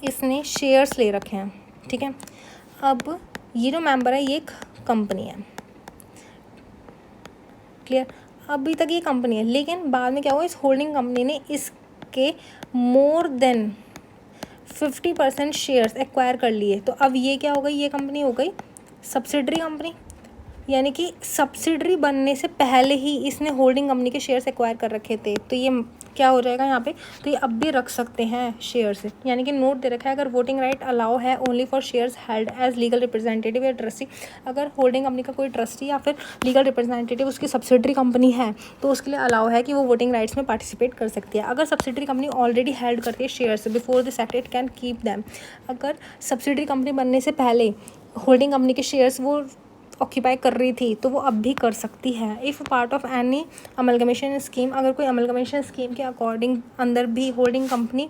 इसने शेयर्स ले रखे हैं। ठीक है, अब ये जो मेंबर है ये एक कंपनी है, क्लियर। अभी तक ये कंपनी है, लेकिन बाद में क्या हुआ, इस होल्डिंग कंपनी ने इसके मोर देन 50% शेयर्स एक्वायर कर लिए। तो अब ये क्या हो गई, ये कंपनी हो गई सब्सिडरी कंपनी, यानी कि सब्सिडरी बनने से पहले ही इसने होल्डिंग कंपनी के शेयर्स एक्वायर कर रखे थे। तो ये क्या हो जाएगा यहाँ पे, तो ये अब भी रख सकते हैं शेयर्स, यानी कि नोट दे रखा है अगर वोटिंग राइट अलाउ है only for shares held as legal representative या ट्रस्टी। अगर होल्डिंग कंपनी का कोई ट्रस्टी या फिर लीगल रिप्रेजेंटेटिव उसकी सब्सिडरी कंपनी है तो उसके लिए अलाउ है कि वो वोटिंग राइट्स में पार्टिसिपेट कर सकती है। अगर सब्सिडरी कंपनी ऑलरेडी हेल्ड करती है shares before this act it can keep them. अगर सब्सिडरी कंपनी बनने से पहले होल्डिंग कंपनी के शेयर्स वो ऑक्यूपाई कर रही थी तो वो अब भी कर सकती है। If part of any amalgamation scheme, अगर कोई अमलगमेशन स्कीम के अकॉर्डिंग अंदर भी होल्डिंग कंपनी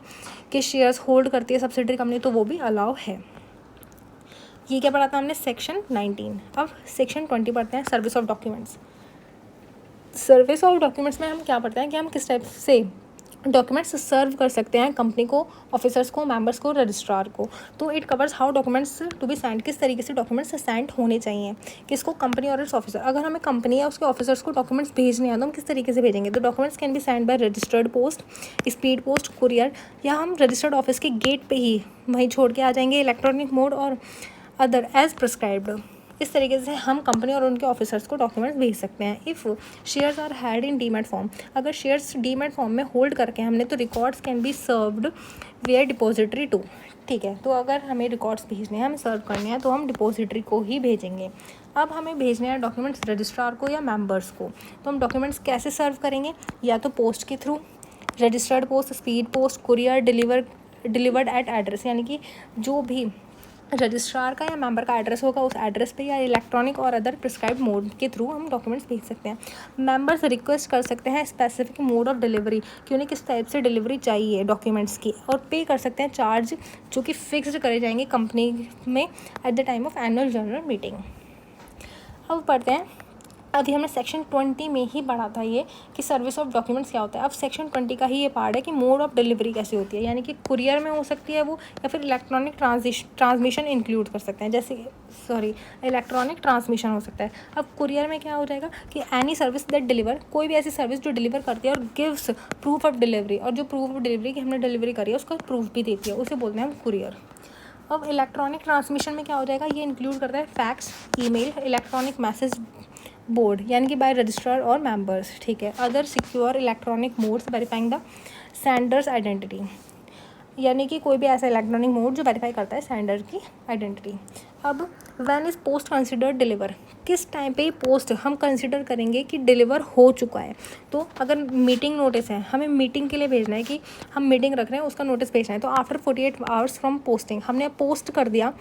के शेयर्स होल्ड करती है सब्सिडरी कंपनी तो वो भी अलाउ है। ये क्या पढ़ा था हमने, सेक्शन 19। अब सेक्शन 20 पढ़ते हैं, service of documents. Service of documents में हम क्या पढ़ते हैं कि हम किस टाइप से डॉक्यूमेंट्स सर्व कर सकते हैं कंपनी को, ऑफिसर्स को, मेंबर्स को, रजिस्ट्रार को। तो it covers how documents to be send, किस तरीके से डॉक्यूमेंट्स सेंड होने चाहिए, किसको, कंपनी और इट्स ऑफिसर। अगर हमें कंपनी या उसके ऑफिसर्स को डॉक्यूमेंट्स भेजने हैं तो हम किस तरीके से भेजेंगे, तो documents can be send by registered post, speed post, courier, या हम रजिस्टर्ड ऑफिस के गेट पे ही वहीं छोड़ के आ जाएंगे, इलेक्ट्रॉनिक मोड और अदर एज प्रिस्क्राइब्ड। इस तरीके से हम कंपनी और उनके ऑफिसर्स को डॉक्यूमेंट्स भेज सकते हैं। If shares are had in demat form, अगर शेयर्स डीमैट फॉर्म में होल्ड करके हमने तो records can be served where depository too. ठीक है, तो अगर हमें रिकॉर्ड्स भेजने हैं, हमें सर्व करने हैं तो हम डिपॉजिटरी को ही भेजेंगे। अब हमें भेजने हैं डॉक्यूमेंट्स रजिस्ट्रार को या मेंबर्स को, तो हम डॉक्यूमेंट्स कैसे सर्व करेंगे, या तो पोस्ट के through, registered post, speed post, courier, delivered eight address, यानी कि जो भी रजिस्ट्रार का या मेंबर का एड्रेस होगा उस एड्रेस पे, या इलेक्ट्रॉनिक और अदर प्रिस्क्राइब मोड के थ्रू हम डॉक्यूमेंट्स भेज सकते हैं। मेंबर्स रिक्वेस्ट कर सकते हैं स्पेसिफिक मोड ऑफ डिलीवरी कि उन्हें किस टाइप से डिलीवरी चाहिए डॉक्यूमेंट्स की, और पे कर सकते हैं चार्ज जो कि फिक्स्ड करे जाएंगे कंपनी में at the time of annual general meeting. अब पढ़ते हैं अभी हमने सेक्शन 20 में ही पढ़ा था ये कि सर्विस ऑफ डॉक्यूमेंट्स क्या होता है। अब सेक्शन 20 का ही ये पार्ट है कि मोड ऑफ डिलीवरी कैसे होती है, यानी कि कुरियर में हो सकती है वो, या फिर इलेक्ट्रॉनिक ट्रांसमिशन इंक्लूड कर सकते हैं, जैसे इलेक्ट्रॉनिक ट्रांसमिशन हो सकता है। अब कुरियर में क्या हो जाएगा कि एनी सर्विस दैट डिलीवर, कोई भी ऐसी सर्विस जो डिलीवर करती है और गिव्स प्रूफ ऑफ डिलीवरी, और जो प्रूफ ऑफ डिलीवरी की हमने डिलीवरी करी है उसका प्रूफ भी देती है, उसे बोलते हैं हम कुरियर। अब इलेक्ट्रॉनिक ट्रांसमिशन में क्या हो जाएगा, ये इंक्लूड करता है fax, email, electronic message board यानी कि बाय रजिस्ट्रार और मेंबर्स, ठीक है। Other secure electronic modes verifying the Sanders identity, यानी कि कोई भी ऐसा इलेक्ट्रॉनिक मोड जो वेरीफाई करता है सेंडर की आइडेंटिटी। अब when is post considered deliver, किस टाइम पे पोस्ट हम कंसिडर करेंगे कि डिलीवर हो चुका है। तो अगर मीटिंग नोटिस है, हमें मीटिंग के लिए भेजना है कि हम मीटिंग रख रहे हैं, उसका नोटिस भेजना है, तो आफ्टर 48 आवर्स फ्रॉम पोस्टिंग, हमने पोस्ट कर दिया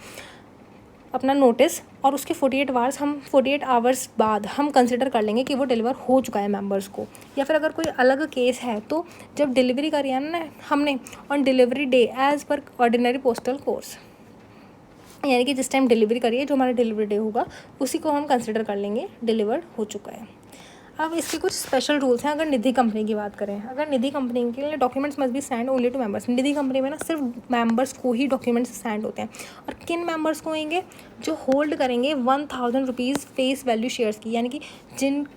अपना नोटिस और उसके 48 आवर्स बाद हम कंसिडर कर लेंगे कि वो डिलीवर हो चुका है मेंबर्स को। या फिर अगर कोई अलग केस है तो जब डिलीवरी करी है ना हमने on delivery day as per ordinary postal course, यानी कि जिस टाइम डिलीवरी करी है जो हमारा डिलीवरी डे होगा उसी को हम कंसिडर कर लेंगे डिलीवर्ड हो चुका है। अब इसके कुछ स्पेशल रूल्स हैं। अगर निधि कंपनी की बात करें, अगर निधि कंपनी के लिए documents must be send only to members, Nidhi company में ना सिर्फ मेंबर्स को ही डॉक्यूमेंट्स सेंड होते हैं। और किन मेंबर्स को होंगे, जो होल्ड करेंगे 1000 रुपीज़ फेस वैल्यू शेयर्स की, यानी कि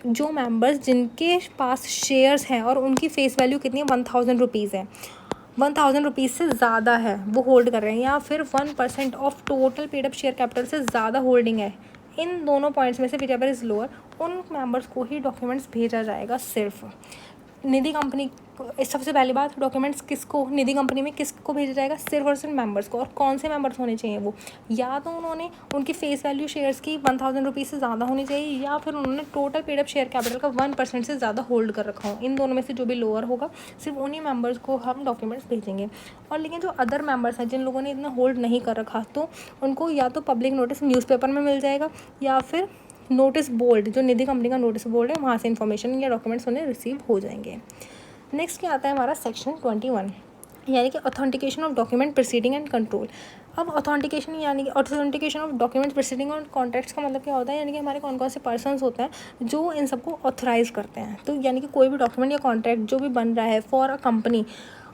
जो मेंबर्स जिनके पास शेयर्स हैं और उनकी फेस वैल्यू कितनी है 1000 रुपीज़ है, 1000 रुपीज़ से ज़्यादा है वो होल्ड कर रहे हैं, या फिर 1% of total paid up share capital से ज़्यादा होल्डिंग है, इन दोनों पॉइंट्स में से विच एवर इज़ लोअर, उन मेंबर्स को ही डॉक्यूमेंट्स भेजा जाएगा सिर्फ। निधि कंपनी सबसे पहली बात, डॉक्यूमेंट्स किसको निधि कंपनी में किसको भेजा जाएगा, सिर्फ और सिर्फ मेंबर्स को। और कौन से मेंबर्स होने चाहिए वो, या तो उन्होंने उनकी फेस वैल्यू शेयर्स की 1000 रुपीज़ से ज़्यादा होनी चाहिए, या फिर उन्होंने total paid up share capital का 1% से ज़्यादा होल्ड कर रखा हो। इन दोनों में से जो भी लोअर होगा सिर्फ उन्हीं मेंबर्स को हम डॉक्यूमेंट्स भेजेंगे। और लेकिन जो अदर मेंबर्स हैं जिन लोगों ने इतना होल्ड नहीं कर रखा, तो उनको या तो पब्लिक नोटिस न्यूज़पेपर में मिल जाएगा, या फिर नोटिस बोर्ड, जो निधि कंपनी का नोटिस बोर्ड है, वहाँ से इन्फॉर्मेशन या डॉक्यूमेंट्स उन्हें रिसीव हो जाएंगे। नेक्स्ट क्या आता है हमारा सेक्शन 21, यानी कि authentication of document proceeding and control. अब ऑथेंटिकेशन यानी कि ऑथेंटिकेशन ऑफ डॉक्यूमेंट प्रोसीडिंग और कॉन्ट्रैक्ट्स का मतलब क्या होता है, यानी कि हमारे कौन कौन से पर्सन्स होते हैं जो इन सबको ऑथराइज़ करते हैं। तो यानी कि कोई भी डॉक्यूमेंट या कॉन्ट्रैक्ट जो भी बन रहा है फॉर अ कंपनी,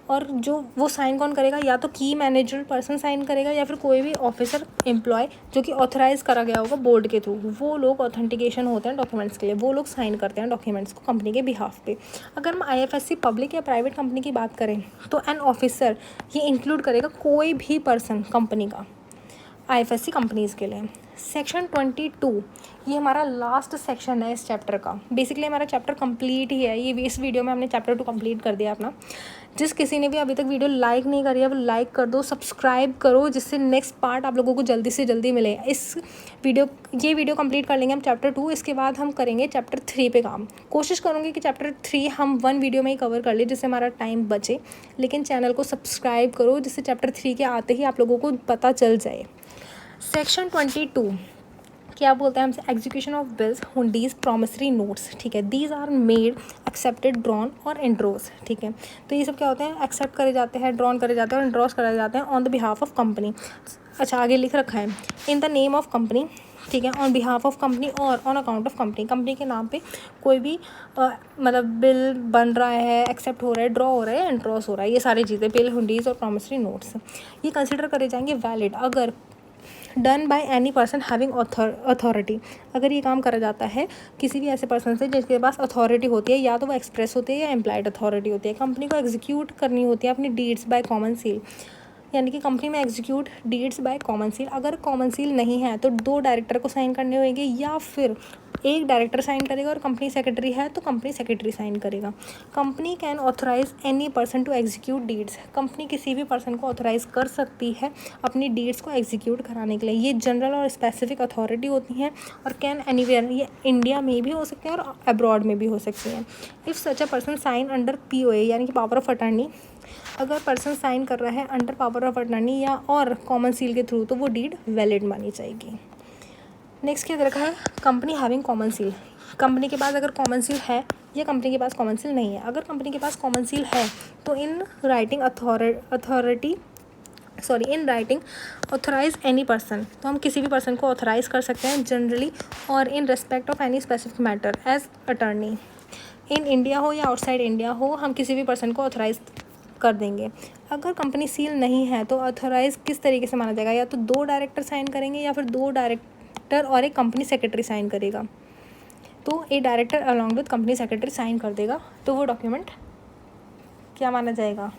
और जो वो साइन कौन करेगा, या तो की मैनेजर पर्सन साइन करेगा, या फिर कोई भी ऑफिसर एम्प्लॉय जो कि ऑथराइज़ करा गया होगा बोर्ड के थ्रू, वो लोग ऑथेंटिकेशन होते हैं डॉक्यूमेंट्स के लिए, वो लोग साइन करते हैं डॉक्यूमेंट्स को कंपनी के बिहाफ पे। अगर हम IFSC पब्लिक या प्राइवेट कंपनी की बात करें तो एन ऑफिसर ये इंक्लूड करेगा कोई भी पर्सन कंपनी का IFSC कंपनीज़ के लिए। सेक्शन 22 ये हमारा लास्ट सेक्शन है इस चैप्टर का। बेसिकली हमारा चैप्टर कंप्लीट ही है, ये इस वीडियो में हमने चैप्टर 2 कंप्लीट कर दिया अपना। जिस किसी ने भी अभी तक वीडियो लाइक नहीं करी है वो लाइक कर दो, सब्सक्राइब करो, जिससे नेक्स्ट पार्ट आप लोगों को जल्दी से जल्दी मिले। ये वीडियो कंप्लीट कर लेंगे हम चैप्टर 2, इसके बाद हम करेंगे चैप्टर 3 पे काम। कोशिश करूँगी कि चैप्टर 3 हम 1 वीडियो में ही कवर कर ले, जिससे हमारा टाइम बचे। लेकिन चैनल को सब्सक्राइब करो, जिससे चैप्टर 3 के आते ही आप लोगों को पता चल जाए। सेक्शन 22 क्या बोलते हैं हमसे, execution of bills, hundis, promissory notes, ठीक है। These are made, accepted, drawn और एंड्रोस, ठीक है। तो ये सब क्या होते हैं, एक्सेप्ट करे जाते हैं, ड्रॉन करे जाते हैं और एंड्रोस करे जाते हैं on the behalf of company. अच्छा, आगे लिख रखा है in the name of company, ठीक है, ऑन बिहाफ ऑफ कंपनी और on account of company. Company के नाम पे कोई भी मतलब बिल बन रहा है, एक्सेप्ट हो रहा है, ड्रॉ हो रहा है, एंड्रोस हो रहा है, ये सारी चीज़ें बिल, हुंडीज और प्रॉमिसरी नोट्स ये कंसिडर करे जाएंगे वैलिड अगर done by any person having authority, अगर ये काम करा जाता है किसी भी ऐसे पर्सन से जिसके पास अथॉरिटी होती है, या तो वो एक्सप्रेस होती है या एम्प्लॉयड अथॉरिटी होती है। कंपनी को एग्जीक्यूट करनी होती है अपनी डीड्स बाय कॉमन सील, यानी कि कंपनी में execute deeds by common seal. अगर कॉमन सील नहीं है तो 2 डायरेक्टर को साइन करने होंगे, या फिर एक डायरेक्टर साइन करेगा और कंपनी सेक्रेटरी है तो कंपनी सेक्रेटरी साइन करेगा। Company can authorise any person to execute deeds, company किसी भी पर्सन को ऑथराइज कर सकती है अपनी डीड्स को एग्जीक्यूट कराने के लिए। ये जनरल और स्पेसिफिक अथॉरिटी होती हैं और कैन एनीवेयर, ये इंडिया में भी हो सकते हैं और अब्रॉड में भी हो सकती हैं। If such a person sign under POA यानी कि पावर ऑफ अटर्नी, अगर पर्सन साइन कर रहा है अंडर पावर ऑफ अटर्नी या और कॉमन सील के थ्रू तो वो डीड वैलिड मानी जाएगी। नेक्स्ट क्या दे रखा है, company having common seal, company के पास अगर कॉमन सील है या कंपनी के पास कॉमन सील नहीं है। अगर कंपनी के पास कॉमन सील है तो in writing authority in writing authorise any person, तो हम किसी भी पर्सन को ऑथराइज़ कर सकते हैं जनरली और in respect of any specific matter as attorney. In India हो या आउटसाइड इंडिया हो, हम किसी भी पर्सन को ऑथराइज़ कर देंगे। अगर कंपनी सील नहीं है तो ऑथराइज़ किस तरीके से माना जाएगा, या तो 2 डायरेक्टर साइन करेंगे या फिर 2 डायरेक्टर और एक कंपनी सेक्रेटरी साइन करेगा। तो a director along with company secretary sign कर देगा तो वो डॉक्यूमेंट क्या माना जाएगा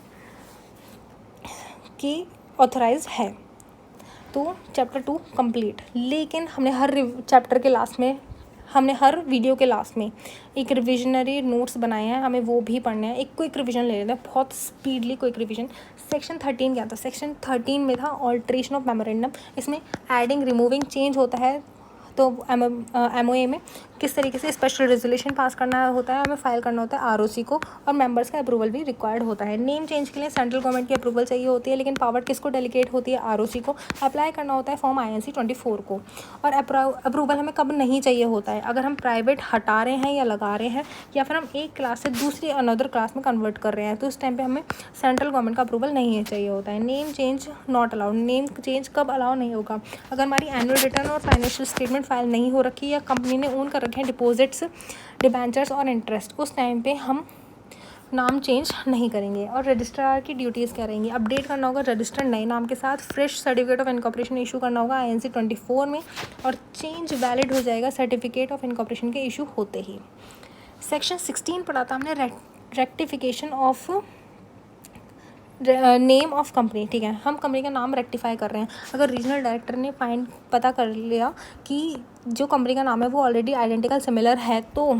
कि ऑथराइज है। तो चैप्टर 2 कंप्लीट। लेकिन हमने हर चैप्टर के लास्ट में, हमने हर वीडियो के लास्ट में एक रिविजनरी नोट्स बनाए हैं, हमें वो भी पढ़ने हैं। एक क्विक रिवीजन ले लेते हैं, बहुत स्पीडली क्विक रिवीजन। सेक्शन 13 क्या था? सेक्शन 13 में था ऑल्ट्रेशन ऑफ मेमोरेंडम। इसमें एडिंग, रिमूविंग, चेंज होता है। तो MOA में किस तरीके से स्पेशल रेजोल्यूशन पास करना होता है, हमें फाइल करना होता है ROC को, और मेंबर्स का अप्रूवल भी रिक्वायर्ड होता है। नेम चेंज के लिए सेंट्रल गवर्नमेंट की अप्रूवल चाहिए होती है, लेकिन पावर किसको डेलीगेट होती है? ROC को। अप्लाई करना होता है फॉर्म INC 24 को। और अप्रूवल हमें कब नहीं चाहिए होता है? अगर हम प्राइवेट हटा रहे हैं या लगा रहे हैं, या फिर हम एक क्लास से दूसरी अनदर क्लास में कन्वर्ट कर रहे हैं, तो उस टाइम पे हमें सेंट्रल गवर्नमेंट का अप्रूवल नहीं चाहिए होता है। Name change not allowed. Name change कब अलाउ नहीं होगा? अगर हमारी एनुअल रिटर्न और फाइनेंशियल स्टेटमेंट फाइल नहीं हो रखी, या कंपनी ने ओन कर रखे हैं डिपॉजिट्स, डिबेंचर्स और इंटरेस्ट, उस टाइम पे हम नाम चेंज नहीं करेंगे। और रजिस्ट्रार की ड्यूटीज़ क्या रहेंगी? अपडेट करना होगा रजिस्टर नए नाम के साथ, fresh certificate of incorporation issue करना होगा INC 24 में, और चेंज वैलिड हो जाएगा सर्टिफिकेट ऑफ इनकॉर्पोरेशन के इशू होते ही। सेक्शन 16 पढ़ा था हमने, rectification of name of company. ठीक है, हम कंपनी का नाम रेक्टिफाई कर रहे हैं। अगर रीजनल डायरेक्टर ने पता कर लिया कि जो कंपनी का नाम है वो ऑलरेडी आइडेंटिकल सिमिलर है, तो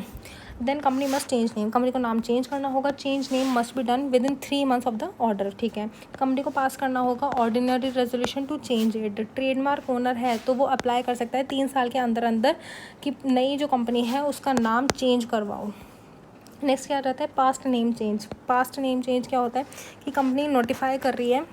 then company must change name. Company को नाम चेंज करना होगा। Change name must be done within 3 months of the order. ठीक है, कंपनी को पास करना होगा ordinary resolution to change it. Trademark owner है तो वो अप्लाई कर सकता है 3 साल के अंदर अंदर कि नई जो कंपनी है उसका नाम चेंज करवाओ। नेक्स्ट क्या रहता है? Past name change. Past name change क्या होता है कि कंपनी नोटिफाई कर रही है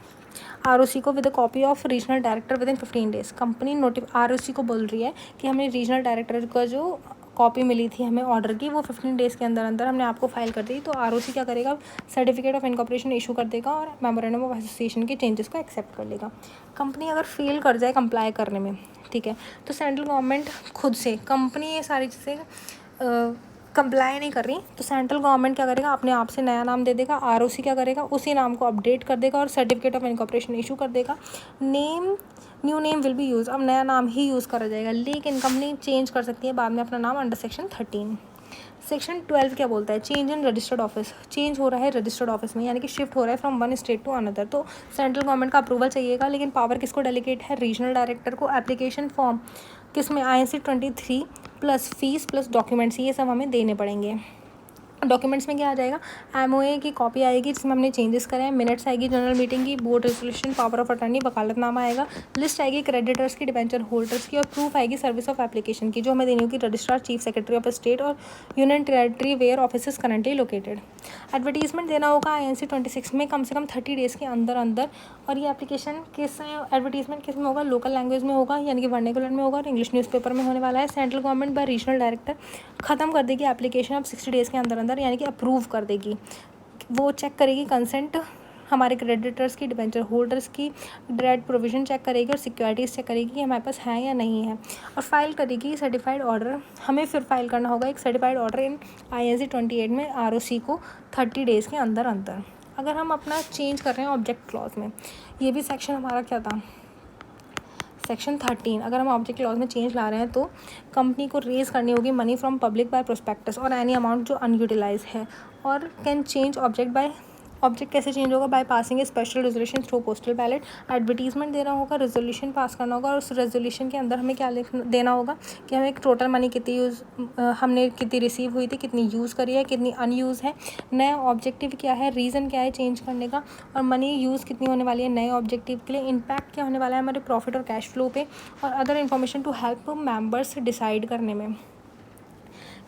ROC को with a copy of regional director with in 15 days. Company ROC को बोल रही है कि हमें रीजनल डायरेक्टर का जो कॉपी मिली थी हमें ऑर्डर की, वो 15 डेज़ के अंदर अंदर हमने आपको फाइल कर दी। तो ROC क्या करेगा? सर्टिफिकेट ऑफ इनकॉर्पोरेशन इशू कर देगा और मेमोरेंडम ऑफ एसोसिएशन के चेंजेस को एक्सेप्ट कर लेगा। कंपनी अगर फेल कर जाए कंप्लाई करने में, ठीक है, तो सेंट्रल गवर्नमेंट खुद से, कंपनी ये सारी चीज़ें कंप्लाई नहीं कर रही, तो सेंट्रल गवर्नमेंट क्या करेगा? अपने आप से नया नाम दे देगा। ROC क्या करेगा? उसी नाम को अपडेट कर देगा और सर्टिफिकेट ऑफ इनकॉर्पोरेशन इशू कर देगा। New name will be use. अब नया नाम ही यूज़ करा जाएगा, लेकिन कंपनी चेंज कर सकती है बाद में अपना नाम अंडर सेक्शन 13। सेक्शन 12 क्या बोलता है? Change in registered office. Change हो रहा है रजिस्टर्ड ऑफिस में, यानी कि शिफ्ट हो रहा है from one state to another, तो सेंट्रल गवर्नमेंट का अप्रूवल चाहिएगा, लेकिन पावर किसको डेलीगेट है? रीजनल डायरेक्टर को। एप्लीकेशन फॉर्म किस में? INC 23 plus fees plus documents, ये सब हमें देने पड़ेंगे। डॉक्यूमेंट्स में क्या आ जाएगा? MOA की कॉपी आएगी जिसमें हमने चेंजेस करे हैं, मिनट्स आएगी जनरल मीटिंग की, board resolution, power of attorney, वकालतनामा आएगा, लिस्ट आएगी क्रेडिटर्स की, डिबेंचर होल्डर्स की, और प्रूफ आएगी सर्विस ऑफ एप्लीकेशन की, जो हमें देनी होगी registrar, chief secretary of state और union territory where office currently located. Advertisement देना होगा INC 26 में कम से कम 30 डेज़ के अंदर अंदर। और ये एप्लीकेशन एडवर्टीजमेंट किस में होगा? लोकल लैंग्वेज में होगा, यानी कि वर्नाक्युलर में होगा, और इंग्लिश न्यूज़पेपर में होने वाला है। Central government by regional director ख़त्म कर देगी एप्लीकेशन अब 60 डेज़ के अंदर अंदर, यानी कि अप्रूव कर देगी। वो चेक करेगी कंसेंट हमारे क्रेडिटर्स की, डिबेंचर होल्डर्स की, डेट प्रोविजन चेक करेगी और सिक्योरिटीज़ चेक करेगी कि हमारे पास है या नहीं है, और फाइल करेगी सर्टिफाइड ऑर्डर। हमें फिर फाइल करना होगा एक सर्टिफाइड ऑर्डर इन INC 28 में ROC को 30 डेज़ के अंदर अंदर। अगर हम अपना चेंज कर रहे हैं ऑब्जेक्ट क्लॉज में, ये भी सेक्शन हमारा क्या था? सेक्शन 13। अगर हम ऑब्जेक्ट क्लॉज में चेंज ला रहे हैं तो कंपनी को रेज़ करनी होगी money from public by prospectus और एनी अमाउंट जो अनयूटिलाइज है, और कैन चेंज ऑब्जेक्ट कैसे चेंज होगा? By passing a special resolution through postal ballot. Advertisement देना होगा, रेजोल्यूशन पास करना होगा, और उस रेजोल्यूशन के अंदर हमें क्या देना होगा कि हमें एक टोटल मनी हमने कितनी रिसीव हुई थी, कितनी यूज़ करी है, कितनी अनयूज़ है, नया ऑब्जेक्टिव क्या है, रीज़न क्या है चेंज करने का, और मनी यूज़ कितनी होने वाली है नए ऑब्जेक्टिव के लिए, इम्पैक्ट क्या होने वाला है हमारे प्रॉफिट और कैश फ्लो पे, और other information to help members decide करने में।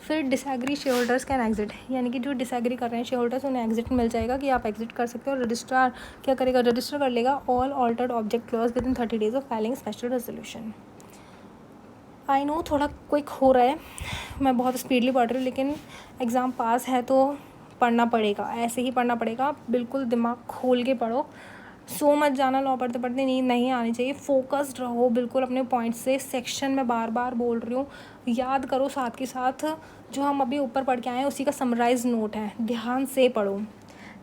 फिर disagree share holders can exit, यानी कि जो डिसएग्री कर रहे हैं शेयर होल्डर्स उन्हें एग्जिट मिल जाएगा कि आप एग्जिट कर सकते हो। और रजिस्ट्रार क्या करेगा? रजिस्टर कर लेगा all altered object clause with in 30 days of filing special resolution. I know थोड़ा क्विक हो रहा है, मैं बहुत स्पीडली पढ़ रही हूँ, लेकिन एग्ज़ाम पास है तो पढ़ना पड़ेगा, ऐसे ही पढ़ना पड़ेगा, बिल्कुल दिमाग खोल के पढ़ो, सो मत जाना लॉ पढ़ते पढ़ते, नींद नहीं आनी चाहिए, फोकस्ड रहो बिल्कुल अपने पॉइंट से। सेक्शन में बार बार बोल रही हूँ, याद करो, साथ के साथ जो हम अभी ऊपर पढ़ के आए हैं उसी का समराइज नोट है, ध्यान से पढ़ो।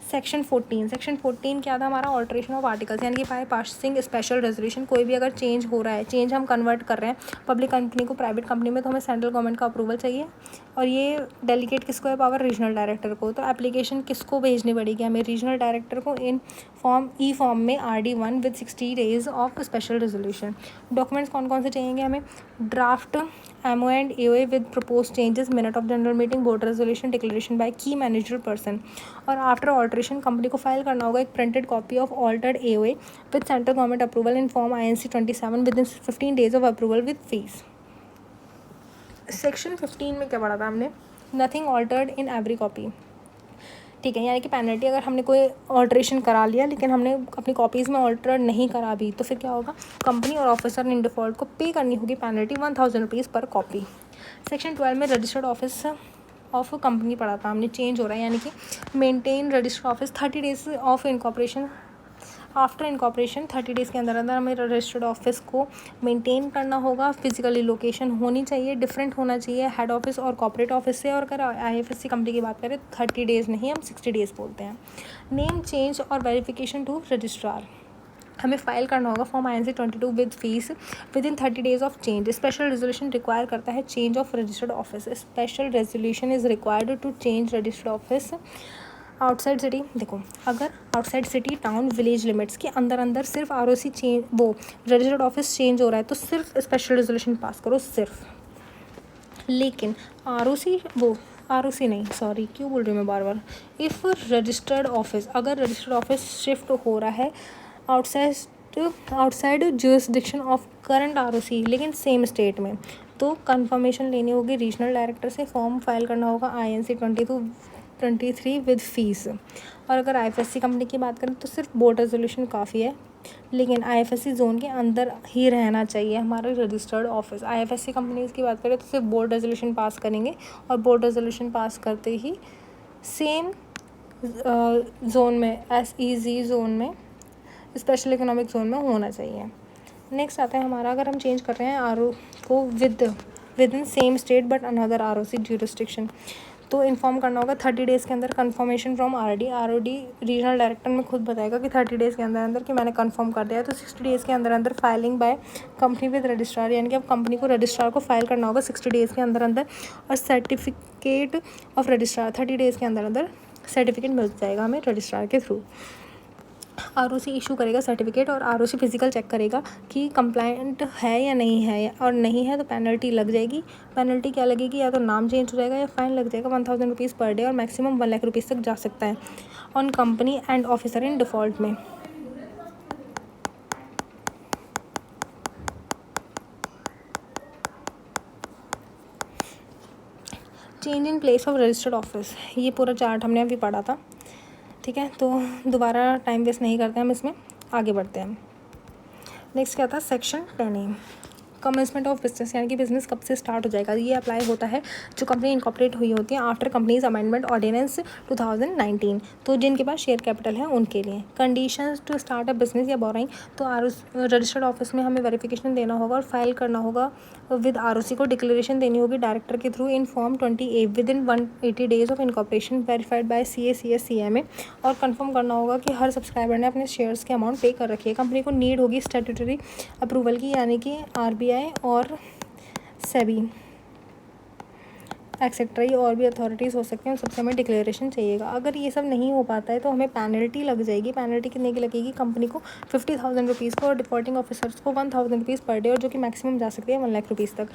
सेक्शन 14 क्या था हमारा, ऑल्ट्रेशन ऑफ आर्टिकल्स, यानी कि बाय पासिंग स्पेशल रेजोल्यूशन कोई भी अगर चेंज हो रहा है, चेंज हम कन्वर्ट कर रहे हैं पब्लिक कंपनी को प्राइवेट कंपनी में, तो हमें सेंट्रल गवर्नमेंट का अप्रूवल चाहिए। और ये डेलीगेट किसको है पावर, रीजनल डायरेक्टर को। तो एप्लीकेशन किसको भेजनी पड़ेगी हमें, रीजनल डायरेक्टर को, इन फॉर्म में RD1 with 60 days of special resolution. Documents कौन कौन से चाहिए हमें, draft MO and AOA with propose changes, minute of general meeting, board resolution, declaration bye की मैनेजर पर्सन। और आफ्टर ऑल्ट्रेशन कंपनी को फाइल करना होगा एक printed copy of altered AOA with central government approval in form INC 27 with in 15 days of approval with fees. Section 15 में क्या पढ़ा था हमने, nothing altered in every copy, ठीक है, यानी कि पेनल्टी अगर हमने कोई ऑल्ट्रेशन करा लिया लेकिन हमने अपनी कॉपीज़ में ऑल्टर नहीं करा भी, तो फिर क्या होगा, कंपनी और ऑफिसर इन डिफ़ॉल्ट को पे करनी होगी पेनल्टी 1000 रुपीज़ पर कॉपी। सेक्शन 12 में रजिस्टर्ड ऑफिस ऑफ कंपनी पढ़ा था हमने, चेंज हो रहा है, यानी कि maintain registered office 30 days of incorporation, after incorporation 30 days के अंदर अंदर हमें रजिस्टर्ड ऑफिस को मेंटेन करना होगा। फिजिकली लोकेशन होनी चाहिए, डिफरेंट होना चाहिए हेड ऑफिस और कॉर्पोरेट ऑफिस से। और अगर IFSC कंपनी की बात करें 30 डेज़ नहीं, हम 60 डेज़ बोलते हैं। नेम चेंज और वेरिफिकेशन टू रजिस्ट्रार, हमें फाइल करना होगा form INC 22 with fees within 30 days of change. Special resolution require करता है change of registered office, special resolution is required to change registered office outside city. देखो, अगर outside city town village limits के अंदर अंदर सिर्फ ROC change, वो registered office change हो रहा है, तो सिर्फ स्पेशल रेजोल्यूशन पास करो सिर्फ। लेकिन ROC नहीं, सॉरी क्यों बोल रही हूँ मैं बार बार, इफ़ रजिस्टर्ड ऑफिस, अगर रजिस्टर्ड ऑफिस शिफ्ट हो रहा है outside jurisdiction of current ROC लेकिन सेम स्टेट में, तो कंफर्मेशन लेनी होगी रीजनल डायरेक्टर से, फॉर्म फाइल करना होगा INC 23 विद फीस। और अगर IFSC कंपनी की बात करें तो सिर्फ बोर्ड रेजोल्यूशन काफ़ी है, लेकिन IFSC जोन के अंदर ही रहना चाहिए हमारा रजिस्टर्ड ऑफिस। IFSC कंपनीज की बात करें तो सिर्फ बोर्ड रेजोल्यूशन पास करेंगे, और बोर्ड रेजोल्यूशन पास करते ही सेम जोन में, SEZ जोन में, स्पेशल इकोनॉमिक जोन में होना चाहिए। नेक्स्ट आता है हमारा, अगर हम चेंज कर रहे हैं RO को with in same state but another ROC jurisdiction, तो इन्फॉर्म करना होगा 30 डेज़ के अंदर conformation from ROD regional director में खुद बताएगा कि 30 डेज़ के अंदर अंदर कि मैंने कंफर्म कर दिया है। तो 60 डेज़ के अंदर अंदर filing by company with registrar, यानी कि अब कंपनी को रजिस्ट्रार को फाइल करना होगा 60 डेज़ के अंदर अंदर, और सर्टिफिकेट ऑफ रजिस्ट्रार 30 डेज़ के अंदर अंदर सर्टिफिकेट मिल जाएगा हमें रजिस्ट्रार के थ्रू। ROC इशू करेगा सर्टिफिकेट, और ROC फिजिकल चेक करेगा कि कंप्लाइंट है या नहीं है, और नहीं है तो पेनल्टी लग जाएगी। पेनल्टी क्या लगेगी, या तो नाम चेंज हो जाएगा या फाइन लग जाएगा 1000 रुपीज़ पर डे, और मैक्सिमम 1 लाख रुपीज़ तक जा सकता है on company and officer in default में। Change in place of registered office, ये पूरा चार्ट हमने अभी पढ़ा था, ठीक है, तो दोबारा टाइम वेस्ट नहीं करते हम, इसमें आगे बढ़ते हैं। नेक्स्ट क्या था, section 10A, commencement of business, यानी कि बिजनेस कब से स्टार्ट हो जाएगा। ये अप्लाई होता है जो कंपनी इनकॉर्पोरेट हुई होती है आफ्टर कंपनीज अमेंडमेंट ऑर्डिनेंस 2019, तो जिनके पास शेयर कैपिटल है उनके लिए। Conditions to start a business या बोराइंग, तो रजिस्टर्ड ऑफिस में हमें वेरिफिकेशन देना होगा और फाइल करना होगा विद ROC को, डिक्लेरेशन देनी होगी डायरेक्टर के through in form 20A with in 180 days of incorporation verified bye CA CS CMA, और कंफर्म करना होगा कि हर सब्सक्राइबर ने अपने शेयर्स के अमाउंट पे कर रखी है। कंपनी को नीड होगी स्टैट्यूटरी अप्रूवल की, यानी कि RBI और SEBI एक्सेट्रा, ये और भी अथॉरिटीज़ हो सकती हैं, सबसे हमें डिक्लेरेशन चाहिएगा। अगर ये सब नहीं हो पाता है तो हमें पेनल्टी लग जाएगी। पेनल्टी कितने की लगेगी, कंपनी को 50,000 रुपीज़ को, और डिफॉल्टिंग ऑफिसर्स को 1000 रुपीज़ पर डे, और जो कि मैक्सिमम जा सकती है 1 लाख रुपीज़ तक।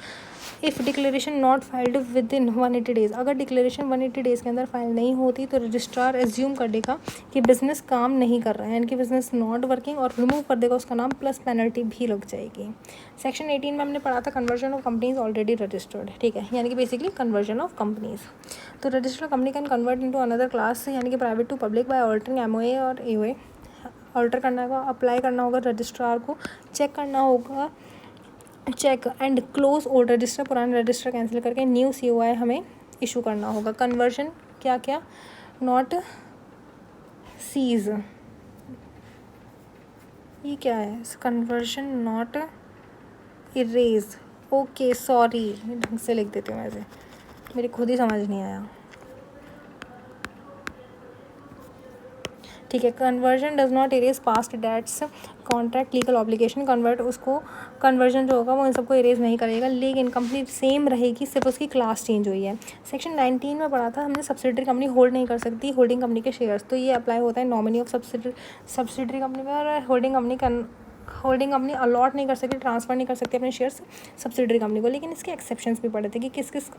If declaration not filed with in 180 days, अगर डिक्लेरेशन 180 डेज़ के अंदर फाइल नहीं होती तो रजिस्ट्रार एज्यूम कर देगा कि बिज़नेस काम नहीं कर रहा है, यानी कि बिज़नेस नॉट वर्किंग, और रिमूव कर देगा उसका नाम, प्लस पेनल्टी भी लग जाएगी। सेक्शन 18 में हमने पढ़ा था conversion of companies already registered, ठीक है, यानी कि बेसिकली कन्वर्जन ऑफ कंपनीज। तो registered company can convert into another class, यानी कि private to public by altering MOA और AOA। ऑल्टर करना होगा, अप्लाई करना होगा रजिस्ट्रार को, चेक करना होगा, check and close old register, पुराना रजिस्टर कैंसिल करके न्यू COI हमें इशू करना होगा। कन्वर्जन क्या, नॉट सीज, ये क्या है? Conversion not erase. Okay sorry, ढंग से लिख देती हूँ, ऐसे मेरे खुद ही समझ नहीं आया। ठीक है, conversion does not erase past debts contract legal obligation. उसको कन्वर्जन जो होगा वो इन सबको इरेज नहीं करेगा, लेकिन कंपनी सेम रहेगी, सिर्फ उसकी क्लास चेंज हुई है। सेक्शन 19 में पढ़ा था हमने, सब्सिडरी कंपनी होल्ड नहीं कर सकती होल्डिंग कंपनी के शेयर्स, तो ये अप्लाई होता है नॉमिनी ऑफ सब्सिडरी कंपनी में। और होल्डिंग कंपनी अलॉट नहीं कर सकती, ट्रांसफ़र नहीं कर सकती अपने शेयर्स सब्सिडरी कंपनी को। लेकिन इसके एक्सेप्शंस भी पड़े थे कि किस किस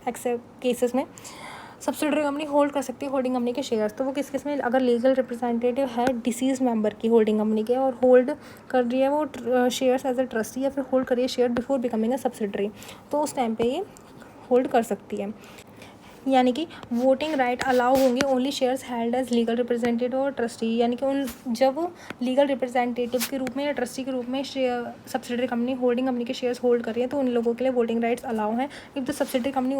केसेस में सब्सिडरी कंपनी होल्ड कर सकती है होल्डिंग कंपनी के शेयर्स। तो वो किस किस में, अगर लीगल रिप्रेजेंटेटिव है डिसीज मेंबर की होल्डिंग कंपनी के और होल्ड कर रही है वो शेयर्स एज ए ट्रस्टी, या फिर होल्ड कर रही है share before becoming a subsidiary, तो उस टाइम पे ये होल्ड कर सकती है। यानी कि वोटिंग राइट अलाउ होंगे only shares held as legal representative और ट्रस्टी, यानी कि उन जब लीगल रिप्रेजेंटेटिव के रूप में या ट्रस्टी के रूप में सब्सिडरी कंपनी होल्डिंग कंपनी के शेयर्स होल्ड कर रही है, तो उन लोगों के लिए वोटिंग राइट्स अलाउ हैं। If the subsidiary company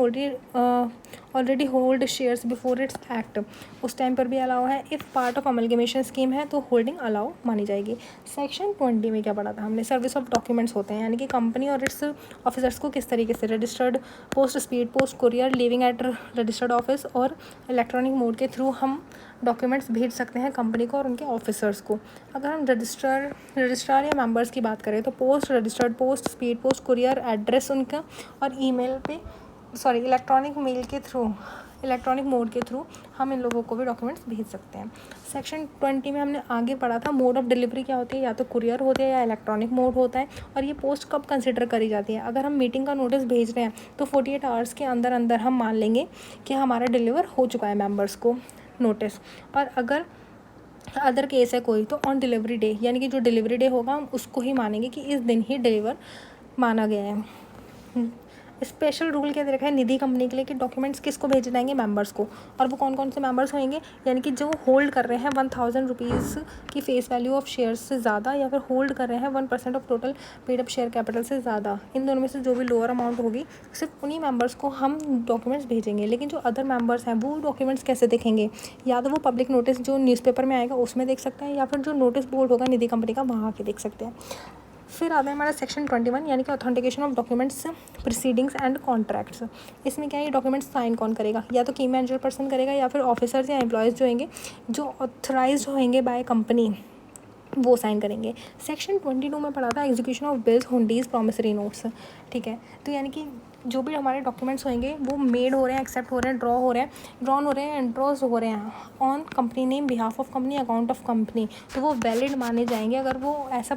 already hold shares before it's act, उस टाइम पर भी अलाउ है। If part of amalgamation scheme है तो होल्डिंग अलाउ मानी जाएगी। सेक्शन 20 में क्या पढ़ा था हमने? सर्विस ऑफ डॉक्यूमेंट्स होते हैं, यानी कि कंपनी और इट्स ऑफिसर्स को किस तरीके से registered post, speed post, courier, living at registered office और इलेक्ट्रॉनिक मोड के थ्रू हम डॉक्यूमेंट्स भेज सकते हैं कंपनी को और उनके ऑफिसर्स को। अगर हम रजिस्ट्रार या मेंबर्स की बात करें तो post, registered post, speed post, courier, address उनका और इलेक्ट्रॉनिक मोड के थ्रू हम इन लोगों को भी डॉक्यूमेंट्स भेज सकते हैं। सेक्शन 20 में हमने आगे पढ़ा था मोड ऑफ डिलीवरी क्या होती है, या तो कुरियर होती है या इलेक्ट्रॉनिक मोड होता है। और ये पोस्ट कब कंसिडर करी जाती है? अगर हम मीटिंग का नोटिस भेज रहे हैं तो 48 आवर्स के अंदर अंदर हम मान लेंगे कि हमारा डिलीवर हो चुका है मेम्बर्स को नोटिस। और अगर अदर केस है कोई तो ऑन डिलीवरी डे, यानी कि जो डिलीवरी डे होगा हम उसको ही मानेंगे कि इस दिन ही डिलीवर माना गया है। स्पेशल रूल क्या दे रखा है निधि कंपनी के लिए कि डॉक्यूमेंट्स किसको भेजे जाएंगे? मेंबर्स को। और वो कौन कौन से मेंबर्स होंगे? यानी कि जो होल्ड कर रहे हैं 1000 रुपीज़ की फेस वैल्यू ऑफ शेयर्स से ज़्यादा, या फिर होल्ड कर रहे हैं 1% of total paid up share capital से ज़्यादा। इन दोनों में से जो भी लोअर अमाउंट होगी सिर्फ उन्हीं मेंबर्स को हम डॉक्यूमेंट्स भेजेंगे। लेकिन जो अदर मेंबर्स हैं वो डॉक्यूमेंट्स कैसे देखेंगे? या तो वो पब्लिक नोटिस जो न्यूज़पेपर में आएगा उसमें देख सकते हैं, या फिर जो नोटिस बोर्ड होगा निधि कंपनी का वहाँ आके देख सकते हैं। फिर आता है हमारा सेक्शन 21, यानी कि authentication of documents, proceedings and contracts. इसमें क्या है, ये डॉक्यूमेंट्स साइन कौन करेगा? या तो की मैनेजर पर्सन करेगा, या फिर ऑफिसर्स या एम्प्लॉयज़ जो होंगे जो ऑथराइज होंगे बाय कंपनी वो साइन करेंगे। सेक्शन 22 में पढ़ा था execution of bills, hundis, promissory notes. ठीक है, तो यानी कि जो भी हमारे डॉक्यूमेंट्स होंगे वो मेड हो रहे हैं, एक्सेप्ट हो रहे हैं, ड्रॉन हो रहे हैं, एंड्रोज हो रहे हैं on company name, behalf of company, account of company, तो वो वैलिड माने जाएंगे अगर वो ऐसा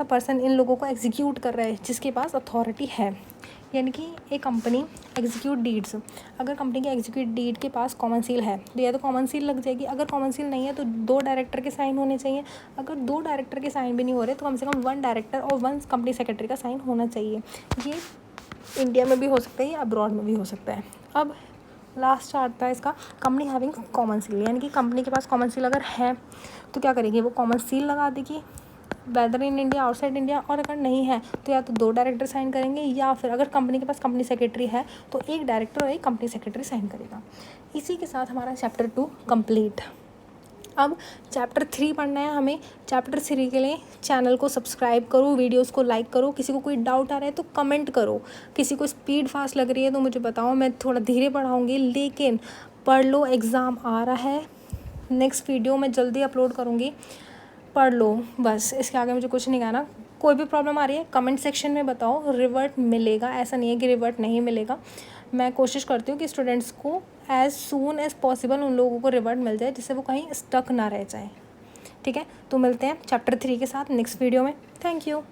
पर्सन इन लोगों को एग्जीक्यूट कर रहा है जिसके पास अथॉरिटी है। यानी कि एक कंपनी एग्जीक्यूट डीड्स, अगर कंपनी के एग्जीक्यूट डीड के पास कॉमन सील है तो या तो कॉमन सील लग जाएगी, अगर कॉमन सील नहीं है तो 2 डायरेक्टर के साइन होने चाहिए, अगर 2 डायरेक्टर के साइन भी नहीं हो रहे तो कम से कम 1 डायरेक्टर और 1 कंपनी सेक्रेटरी का साइन होना चाहिए। ये इंडिया में भी हो सकता है या अब्रॉड में भी हो सकता है। अब लास्ट आता है इसका कंपनी हैविंग कॉमन सील, यानी कि कंपनी के पास कॉमन सील अगर है तो क्या करेगी, वो कॉमन सील लगा देगी whether in India outside India, और अगर नहीं है तो या तो 2 डायरेक्टर साइन करेंगे, या फिर अगर कंपनी के पास कंपनी सेक्रेटरी है तो 1 डायरेक्टर और 1 कंपनी सेक्रेटरी साइन करेगा। इसी के साथ हमारा चैप्टर 2 कंप्लीट। अब चैप्टर 3 पढ़ना है हमें। चैप्टर 3 के लिए चैनल को सब्सक्राइब करो, वीडियोस को लाइक करो, किसी को कोई डाउट आ रहा है तो कमेंट करो, किसी को स्पीड फास्ट लग रही है तो मुझे बताओ, मैं थोड़ा धीरे पढ़ाऊँगी, लेकिन पढ़ लो, एग्ज़ाम आ रहा है। नेक्स्ट वीडियो मैं जल्दी अपलोड करूँगी, पढ़ लो बस, इसके आगे मुझे कुछ नहीं कहना। कोई भी प्रॉब्लम आ रही है कमेंट सेक्शन में बताओ, रिवर्ट मिलेगा, ऐसा नहीं है कि रिवर्ट नहीं मिलेगा। मैं कोशिश करती हूँ कि स्टूडेंट्स को एज़ सून एज़ पॉसिबल उन लोगों को रिवर्ट मिल जाए जिससे वो कहीं स्टक ना रह जाए। ठीक है, तो मिलते हैं चैप्टर 3 के साथ नेक्स्ट वीडियो में। Thank you.